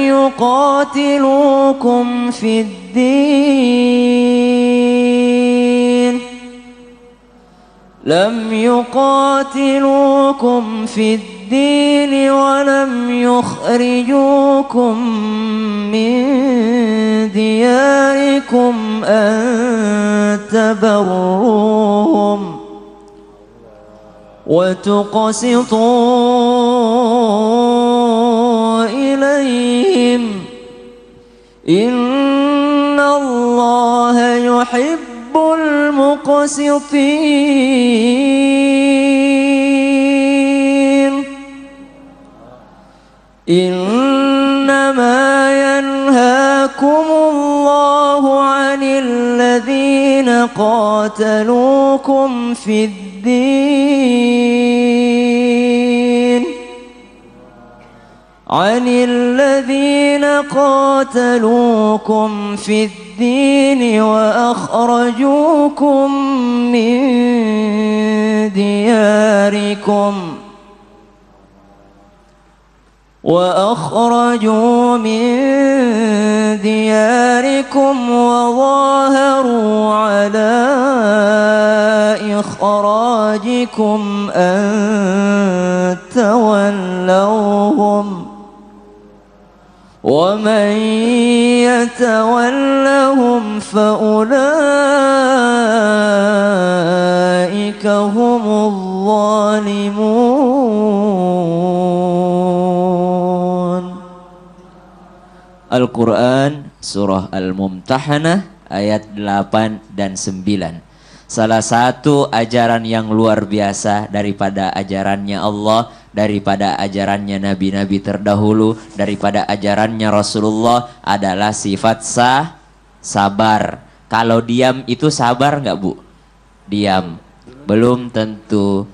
يقاتلوكم في الدين ولم يخرجوكم من دياركم أن تبروهم وتقسطوا إليهم إن الله يحب المقسطين إنما ينهاكم الله عن الذين قاتلوكم في الدين وأخرجوكم من دياركم وظاهروا على إخراجكم أن تولوهم ومن يتولهم فأولئك هم الظالمون. Al-Quran surah Al-Mumtahanah ayat 8 dan 9. Salah satu ajaran yang luar biasa daripada ajarannya Allah, daripada ajarannya nabi-nabi terdahulu, daripada ajarannya Rasulullah adalah sifat sabar. Kalau diam itu sabar nggak Bu? Diam. Belum tentu.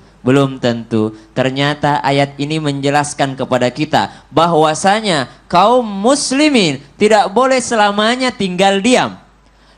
Ternyata ayat ini menjelaskan kepada kita bahwasanya kaum muslimin tidak boleh selamanya tinggal diam.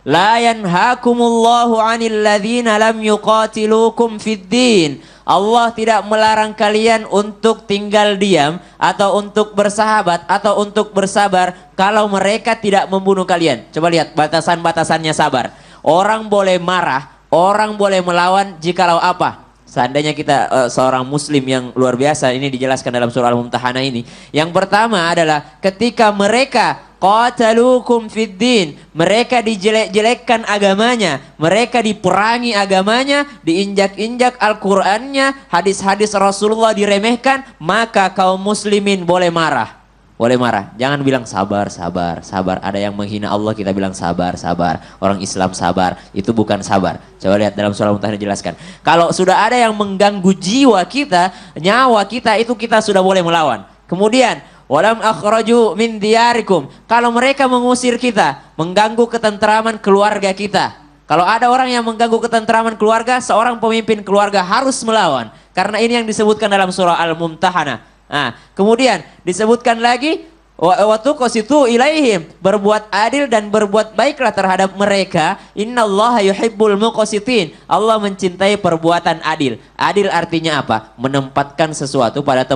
La yanhakumullahu 'anil ladzina lam yuqatilukum fid din Allah tidak melarang kalian untuk tinggal diam atau untuk bersahabat atau untuk bersabar kalau mereka tidak membunuh kalian. Coba lihat batasan-batasannya sabar. Orang boleh marah, orang boleh melawan jikalau apa? Seandainya kita seorang muslim yang luar biasa, ini dijelaskan dalam surah Al-Mumtahanah ini. Yang pertama adalah ketika mereka qatalukum fid din, mereka dijelek-jelekkan agamanya, mereka diperangi agamanya, diinjak-injak Al-Qur'annya, hadis-hadis Rasulullah diremehkan, maka kaum muslimin boleh marah. Boleh marah, jangan bilang sabar, sabar, sabar. Ada yang menghina Allah, kita bilang sabar, sabar. Orang Islam sabar, itu bukan sabar. Coba lihat dalam surah Al-Mumtahanah dijelaskan. Kalau sudah ada yang mengganggu jiwa kita, nyawa kita, itu kita sudah boleh melawan. Kemudian walam akhraju min diyarikum, kalau mereka mengusir kita, mengganggu ketentraman keluarga kita. Kalau ada orang yang mengganggu ketentraman keluarga, seorang pemimpin keluarga harus melawan. Karena ini yang disebutkan dalam surah Al-Mumtahanah. Nah, kemudian disebutkan lagi wa tuqsitu ilaihim, berbuat adil dan berbuat baiklah terhadap mereka. Innallaha yuhibbul muqsitin. Allah mencintai perbuatan adil. Adil artinya apa? Menempatkan sesuatu pada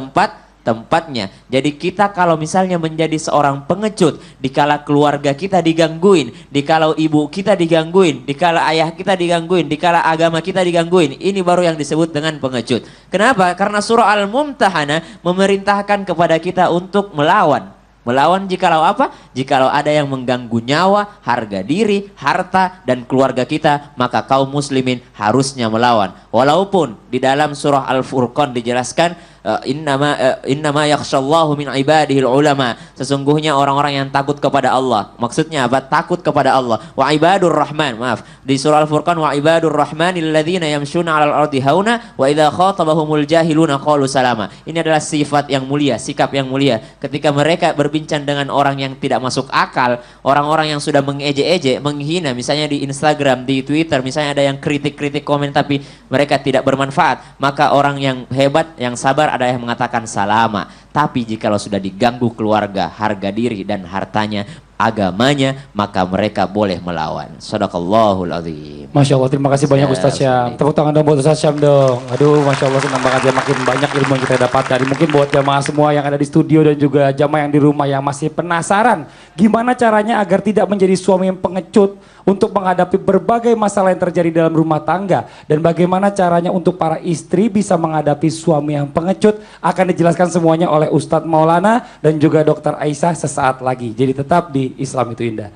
tempatnya. Jadi kita kalau misalnya menjadi seorang pengecut, dikala keluarga kita digangguin, dikala ibu kita digangguin, dikala ayah kita digangguin, dikala agama kita digangguin, ini baru yang disebut dengan pengecut. Kenapa? Karena surah Al-Mumtahanah memerintahkan kepada kita untuk melawan. Melawan jikalau apa? Jikalau ada yang mengganggu nyawa, harga diri, harta, dan keluarga kita, maka kaum muslimin harusnya melawan. Walaupun di dalam surah Al-Furqan dijelaskan innama yakhshallahu min ibadihil ulama, sesungguhnya orang-orang yang takut kepada Allah. Maksudnya apa? Takut kepada Allah. Wa ibadur rahman, maaf, di surah Al-Furqan, wa ibadur rahmanil ladzina yamshuna 'alal ardi hauna wa idza khatabahumul jahiluna qalu salama. Ini adalah sifat yang mulia, sikap yang mulia. Ketika mereka berbincang dengan orang yang tidak masuk akal, orang-orang yang sudah mengejek-ejek, menghina, misalnya di Instagram, di Twitter, misalnya ada yang kritik-kritik komen tapi mereka tidak bermanfaat, maka orang yang hebat, yang sabar ada yang mengatakan salama. Tapi jikalau sudah diganggu keluarga, harga diri dan hartanya, agamanya, maka mereka boleh melawan. Shadaqallahul azim. Masya Allah, terima kasih banyak Ustaz Syam. Tepuk tangan dong buat Ustaz Syam dong. Aduh, Masya Allah, senang banget ya, makin banyak ilmu yang kita dapatkan. Mungkin buat jamaah semua yang ada di studio dan juga jamaah yang di rumah yang masih penasaran, gimana caranya agar tidak menjadi suami yang pengecut untuk menghadapi berbagai masalah yang terjadi dalam rumah tangga, dan bagaimana caranya untuk para istri bisa menghadapi suami yang pengecut, akan dijelaskan semuanya oleh Ustadz Maulana dan juga Dr. Aisyah sesaat lagi. Jadi tetap di Islam itu Indah.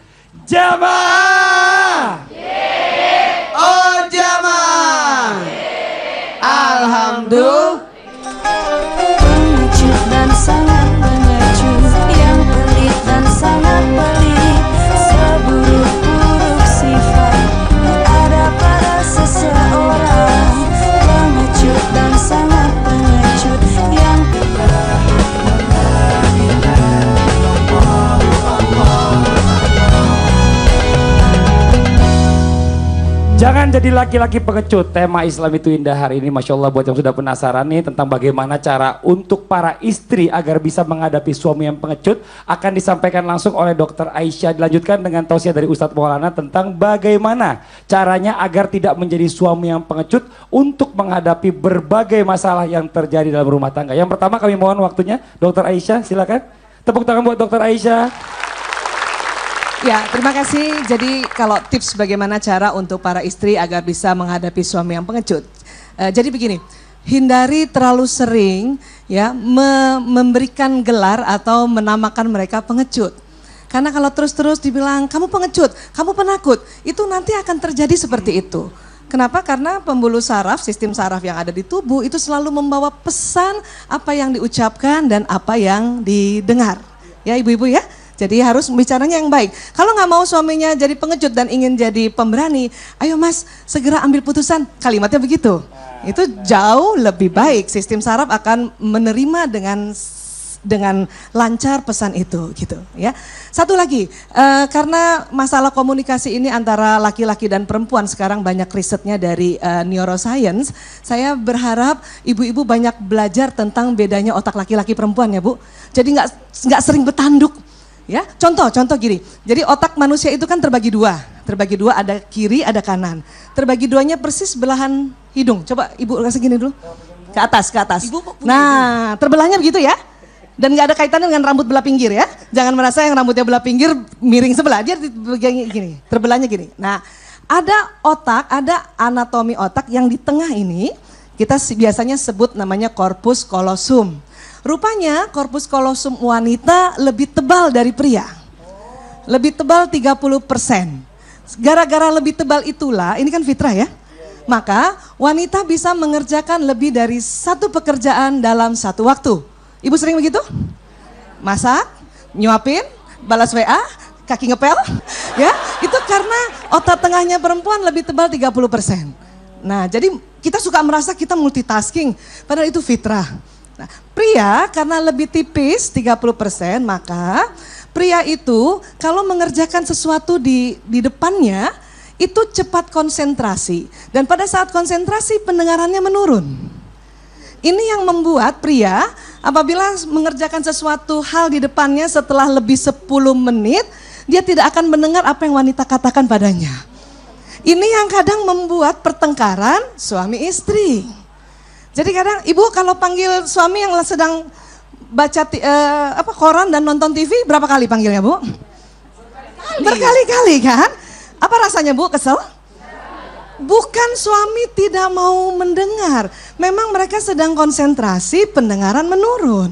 Jamaah! Oh jamaah! Alhamdulillah. Pengecut dan sangat pengecut, yang pelit dan sangat pelit, seburuk-buruk sifat ada pada seseorang. Pengecut dan sangat pengecut, yang Jangan jadi laki-laki pengecut. Tema Islam itu Indah hari ini, Masya Allah, buat yang sudah penasaran nih tentang bagaimana cara untuk para istri agar bisa menghadapi suami yang pengecut, akan disampaikan langsung oleh Dr. Aisyah. Dilanjutkan dengan tausiah dari Ustadz Maulana tentang bagaimana caranya agar tidak menjadi suami yang pengecut untuk menghadapi berbagai masalah yang terjadi dalam rumah tangga. Yang pertama kami mohon waktunya, Dr. Aisyah, silakan. Tepuk tangan buat Dr. Aisyah. Ya, terima kasih. Jadi kalau tips bagaimana cara untuk para istri agar bisa menghadapi suami yang pengecut. Jadi begini, hindari terlalu sering ya memberikan gelar atau menamakan mereka pengecut. Karena kalau terus-terus dibilang kamu pengecut, kamu penakut, itu nanti akan terjadi seperti itu. Kenapa? Karena pembuluh saraf, sistem saraf yang ada di tubuh itu selalu membawa pesan apa yang diucapkan dan apa yang didengar. Ya ibu-ibu ya. Jadi harus bicaranya yang baik. Kalau nggak mau suaminya jadi pengecut dan ingin jadi pemberani, ayo mas segera ambil putusan. Kalimatnya begitu. Itu jauh lebih baik. Sistem saraf akan menerima dengan lancar pesan itu, gitu ya. Satu lagi, karena masalah komunikasi ini antara laki-laki dan perempuan sekarang banyak risetnya dari neuroscience. Saya berharap ibu-ibu banyak belajar tentang bedanya otak laki-laki perempuan ya Bu. Jadi nggak sering bertanduk. Ya, contoh gini. Jadi otak manusia itu kan terbagi dua. Terbagi dua, ada kiri, ada kanan. Terbagi duanya persis belahan hidung. Coba ibu kasih gini dulu. Ke atas, ke atas. Nah, terbelahnya begitu ya. Dan nggak ada kaitannya dengan rambut belah pinggir ya. Jangan merasa yang rambutnya belah pinggir miring sebelah. Dia gini, terbelahnya gini. Nah, ada otak, ada anatomi otak yang di tengah ini kita biasanya sebut namanya corpus callosum. Rupanya corpus callosum wanita lebih tebal dari pria. Lebih tebal 30%. Gara-gara lebih tebal itulah, ini kan fitrah ya. Maka wanita bisa mengerjakan lebih dari satu pekerjaan dalam satu waktu. Ibu sering begitu? Masak, nyuapin, balas WA, kaki ngepel, ya itu karena otak tengahnya perempuan lebih tebal 30%. Nah jadi kita suka merasa kita multitasking, padahal itu fitrah. Nah, pria karena lebih tipis 30%, maka pria itu kalau mengerjakan sesuatu di depannya, itu cepat konsentrasi. Dan pada saat konsentrasi pendengarannya menurun. Ini yang membuat pria apabila mengerjakan sesuatu hal di depannya setelah lebih 10 menit, dia tidak akan mendengar apa yang wanita katakan padanya. Ini yang kadang membuat pertengkaran suami istri. Jadi kadang ibu kalau panggil suami yang sedang baca koran dan nonton TV, berapa kali panggilnya bu? Berkali-kali kan? Apa rasanya bu? Kesel? Bukan suami tidak mau mendengar, memang mereka sedang konsentrasi, pendengaran menurun.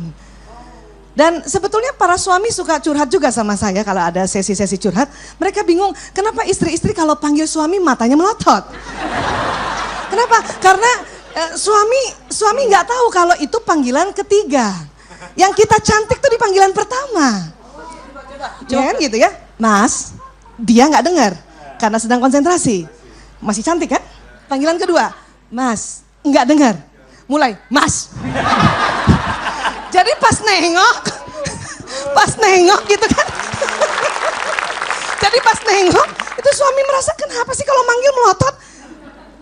Dan sebetulnya para suami suka curhat juga sama saya kalau ada sesi-sesi curhat. Mereka bingung, kenapa istri-istri kalau panggil suami matanya melotot? Kenapa? Karena suami nggak tahu kalau itu panggilan ketiga. Yang kita cantik tuh di panggilan pertama. Ya kan gitu ya, Mas, dia nggak dengar karena sedang konsentrasi. Masih cantik kan? Panggilan kedua, Mas, nggak dengar. Mulai, Mas. Jadi pas nengok gitu kan. Jadi pas nengok, itu suami merasa kenapa sih kalau manggil melotot?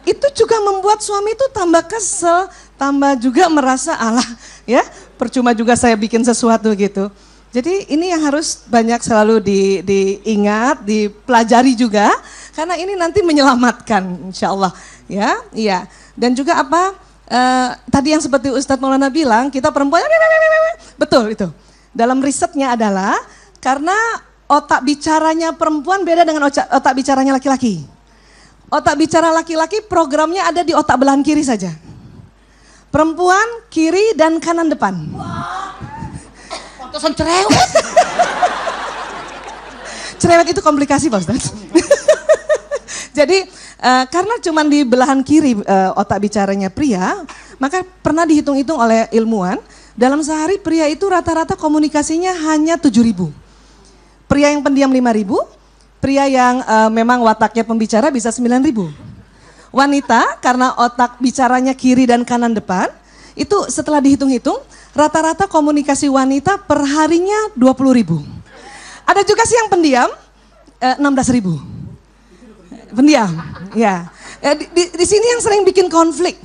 Itu juga membuat suami itu tambah kesel, tambah juga merasa alah ya, percuma juga saya bikin sesuatu gitu. Jadi ini yang harus banyak selalu diingat, dipelajari juga, karena ini nanti menyelamatkan insya Allah ya. Iya. Dan juga apa, tadi yang seperti Ustadz Maulana bilang, kita perempuan, betul itu. Dalam risetnya adalah karena otak bicaranya perempuan beda dengan otak bicaranya laki-laki. Otak bicara laki-laki programnya ada di otak belahan kiri saja. Perempuan kiri dan kanan depan. Pantesan cerewet. Cerewet itu komplikasi Pak Ustadz. Jadi karena cuma di belahan kiri otak bicaranya pria, maka pernah dihitung-hitung oleh ilmuwan, dalam sehari pria itu rata-rata komunikasinya hanya 7.000. Pria yang pendiam 5.000, pria yang memang wataknya pembicara bisa 9.000. Wanita karena otak bicaranya kiri dan kanan depan, itu setelah dihitung-hitung, rata-rata komunikasi wanita per harinya 20.000. Ada juga sih yang pendiam 16.000. Pendiam, ya. Di sini yang sering bikin konflik,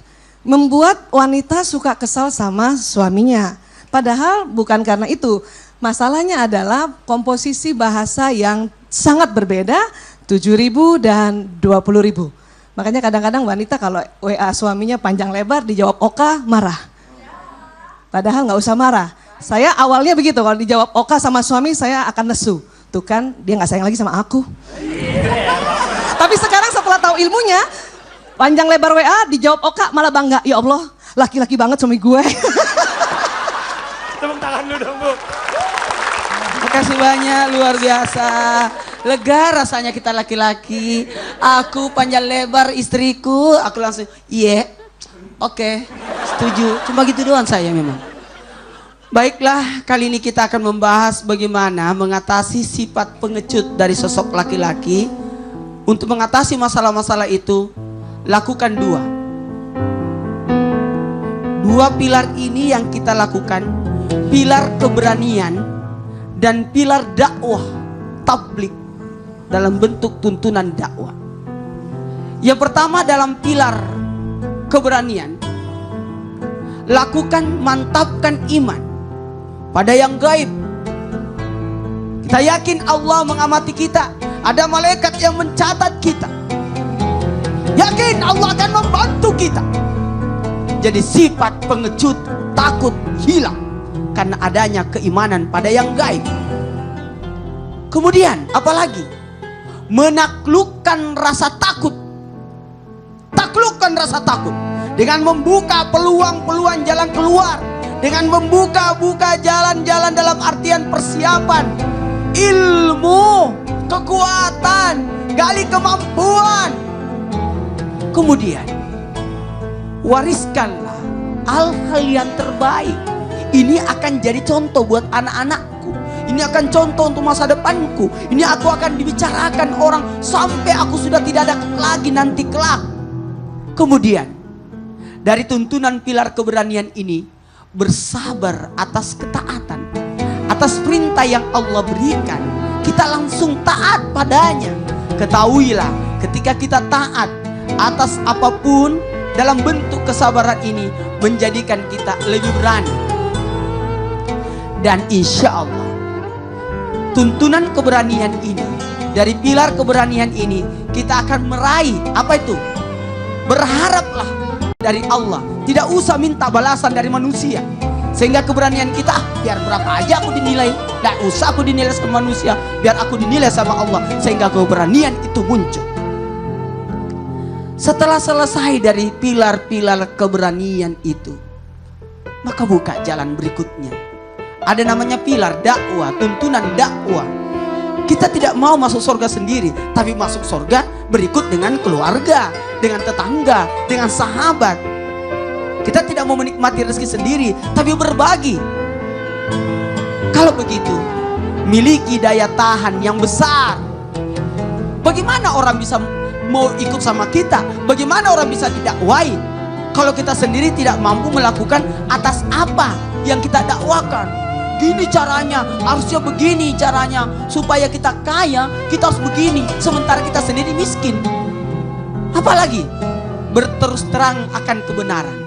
membuat wanita suka kesal sama suaminya. Padahal bukan karena itu. Masalahnya adalah komposisi bahasa yang sangat berbeda, 7.000 dan 20.000. Makanya kadang-kadang wanita kalau WA suaminya panjang lebar dijawab oka marah. Padahal nggak usah marah. Saya awalnya begitu, kalau dijawab oka sama suami saya akan nesu. Tuh kan dia nggak sayang lagi sama aku. Tapi sekarang setelah tahu ilmunya, panjang lebar WA dijawab oka malah bangga. Ya Allah, laki-laki banget suami gue. Tepuk tangan dulu dong bu. Makasih banyak, luar biasa. Lega rasanya kita laki-laki. Aku panjang lebar istriku, aku langsung iya, oke, setuju. Cuma gitu doang saya memang. Baiklah, kali ini kita akan membahas bagaimana mengatasi sifat pengecut dari sosok laki-laki. Untuk mengatasi masalah-masalah itu, lakukan dua pilar ini yang kita lakukan. Pilar keberanian dan pilar dakwah tablik dalam bentuk tuntunan dakwah. Yang pertama dalam pilar keberanian, lakukan mantapkan iman pada yang gaib. Kita yakin Allah mengamati kita. Ada malaikat yang mencatat kita. Yakin Allah akan membantu kita. Jadi sifat pengecut, takut hilang karena adanya keimanan pada yang gaib. Kemudian apalagi? Menaklukkan rasa takut. Taklukkan rasa takut dengan membuka peluang-peluang jalan keluar, dengan membuka-buka jalan-jalan dalam artian persiapan, ilmu, kekuatan, gali kemampuan. Kemudian wariskanlah hal-hal yang terbaik. Ini akan jadi contoh buat anak-anakku. Ini akan contoh untuk masa depanku. Ini aku akan dibicarakan orang sampai aku sudah tidak ada lagi nanti kelak. Kemudian dari tuntunan pilar keberanian ini, bersabar atas ketaatan, atas perintah yang Allah berikan. Kita langsung taat padanya. Ketahuilah, ketika kita taat atas apapun, dalam bentuk kesabaran ini menjadikan kita lebih berani. Dan insya Allah tuntunan keberanian ini, dari pilar keberanian ini, kita akan meraih apa itu? Berharaplah dari Allah, tidak usah minta balasan dari manusia. Sehingga keberanian kita, biar berapa aja aku dinilai, tidak usah aku dinilai sama manusia, biar aku dinilai sama Allah. Sehingga keberanian itu muncul. Setelah selesai dari pilar-pilar keberanian itu, maka buka jalan berikutnya. Ada namanya pilar dakwah, tuntunan dakwah. Kita tidak mau masuk surga sendiri, tapi masuk surga berikut dengan keluarga, dengan tetangga, dengan sahabat. Kita tidak mau menikmati rezeki sendiri, tapi berbagi. Kalau begitu, miliki daya tahan yang besar. Bagaimana orang bisa mau ikut sama kita? Bagaimana orang bisa didakwai kalau kita sendiri tidak mampu melakukan atas apa yang kita dakwakan? Gini caranya, harusnya begini caranya. Supaya kita kaya, kita harus begini. Sementara kita sendiri miskin. Apalagi berterus terang akan kebenaran.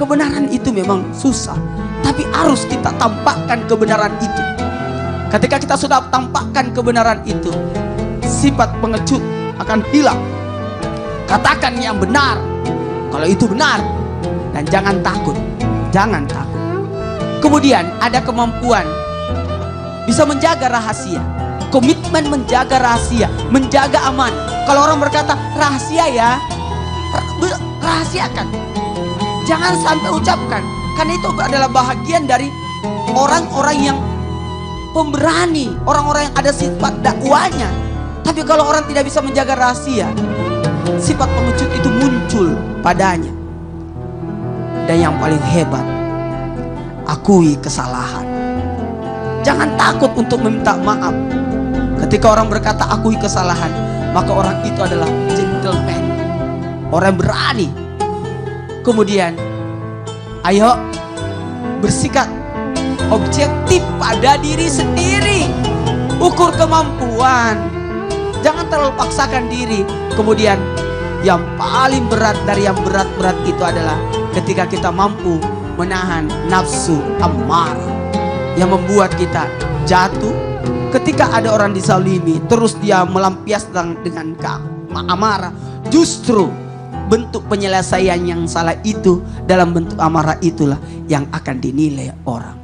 Kebenaran itu memang susah, tapi harus kita tampakkan kebenaran itu. Ketika kita sudah tampakkan kebenaran itu, sifat pengecut akan hilang. Katakan yang benar kalau itu benar, dan jangan takut. Jangan takut. Kemudian ada kemampuan bisa menjaga rahasia, komitmen menjaga rahasia, menjaga aman. Kalau orang berkata rahasia ya, rahasiakan, jangan sampai ucapkan, karena itu adalah bahagian dari orang-orang yang pemberani, orang-orang yang ada sifat dakwanya. Tapi kalau orang tidak bisa menjaga rahasia, sifat pengecut itu muncul padanya. Dan yang paling hebat, akui kesalahan. Jangan takut untuk meminta maaf. Ketika orang berkata akui kesalahan, maka orang itu adalah gentleman, orang berani. Kemudian ayo bersikap objektif pada diri sendiri. Ukur kemampuan, jangan terlalu paksakan diri. Kemudian yang paling berat dari yang berat-berat itu adalah ketika kita mampu menahan nafsu amarah yang membuat kita jatuh. Ketika ada orang dizalimi, terus dia melampiaskan dengan amarah, justru bentuk penyelesaian yang salah itu dalam bentuk amarah itulah yang akan dinilai orang.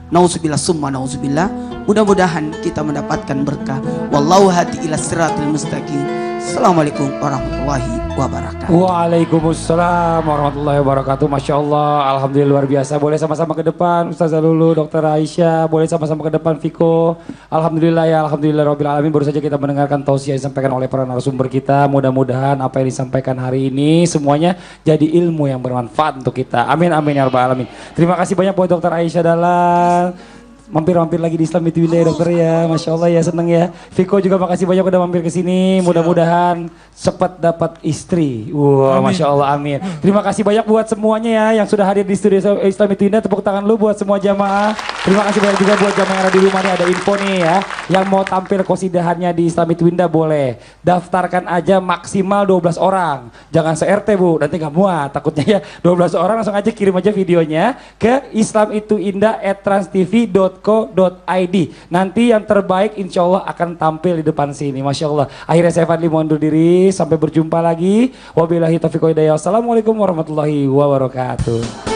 Nauzubillah summa nauzubillah. Mudah-mudahan kita mendapatkan berkah. Wallahu hadi ila siratal mustaqim. Assalamualaikum warahmatullahi wabarakatuh. Waalaikumsalam warahmatullahi wabarakatuh. Masya Allah, alhamdulillah luar biasa. Boleh sama-sama ke depan Ustazah Lulu, Dr. Aisyah. Boleh sama-sama ke depan Viko. Alhamdulillah ya, alhamdulillah rabbil alamin. Baru saja kita mendengarkan tausiah yang disampaikan oleh para narasumber kita. Mudah-mudahan apa yang disampaikan hari ini semuanya jadi ilmu yang bermanfaat untuk kita. Amin amin ya rabbal alamin. Terima kasih banyak buat Dr. Aisyah Dahlan. Mampir-mampir lagi di Islam itu ya dokter ya, Masya Allah ya, seneng ya. Viko juga makasih banyak udah mampir ke sini. Mudah-mudahan cepat dapat istri. Wah, Masya Allah, amin. Terima kasih banyak buat semuanya ya yang sudah hadir di studio Islam itu Indah. Tepuk tangan lu buat semua jamaah. Terima kasih banyak juga buat jamaah yang ada di rumah nih, ada info nih ya. Yang mau tampil qasidahannya di Islamic Winda boleh. Daftarkan aja maksimal 12 orang. Jangan se-RT Bu, nanti nggak muat takutnya ya. 12 orang langsung aja kirim aja videonya ke islamituindah@transtv.co.id. Nanti yang terbaik insya Allah akan tampil di depan sini. Masya Allah. Akhirnya saya Fadli mohon undur diri. Sampai berjumpa lagi. Wabillahi taufiq wal hidayah. Wassalamualaikum warahmatullahi wabarakatuh.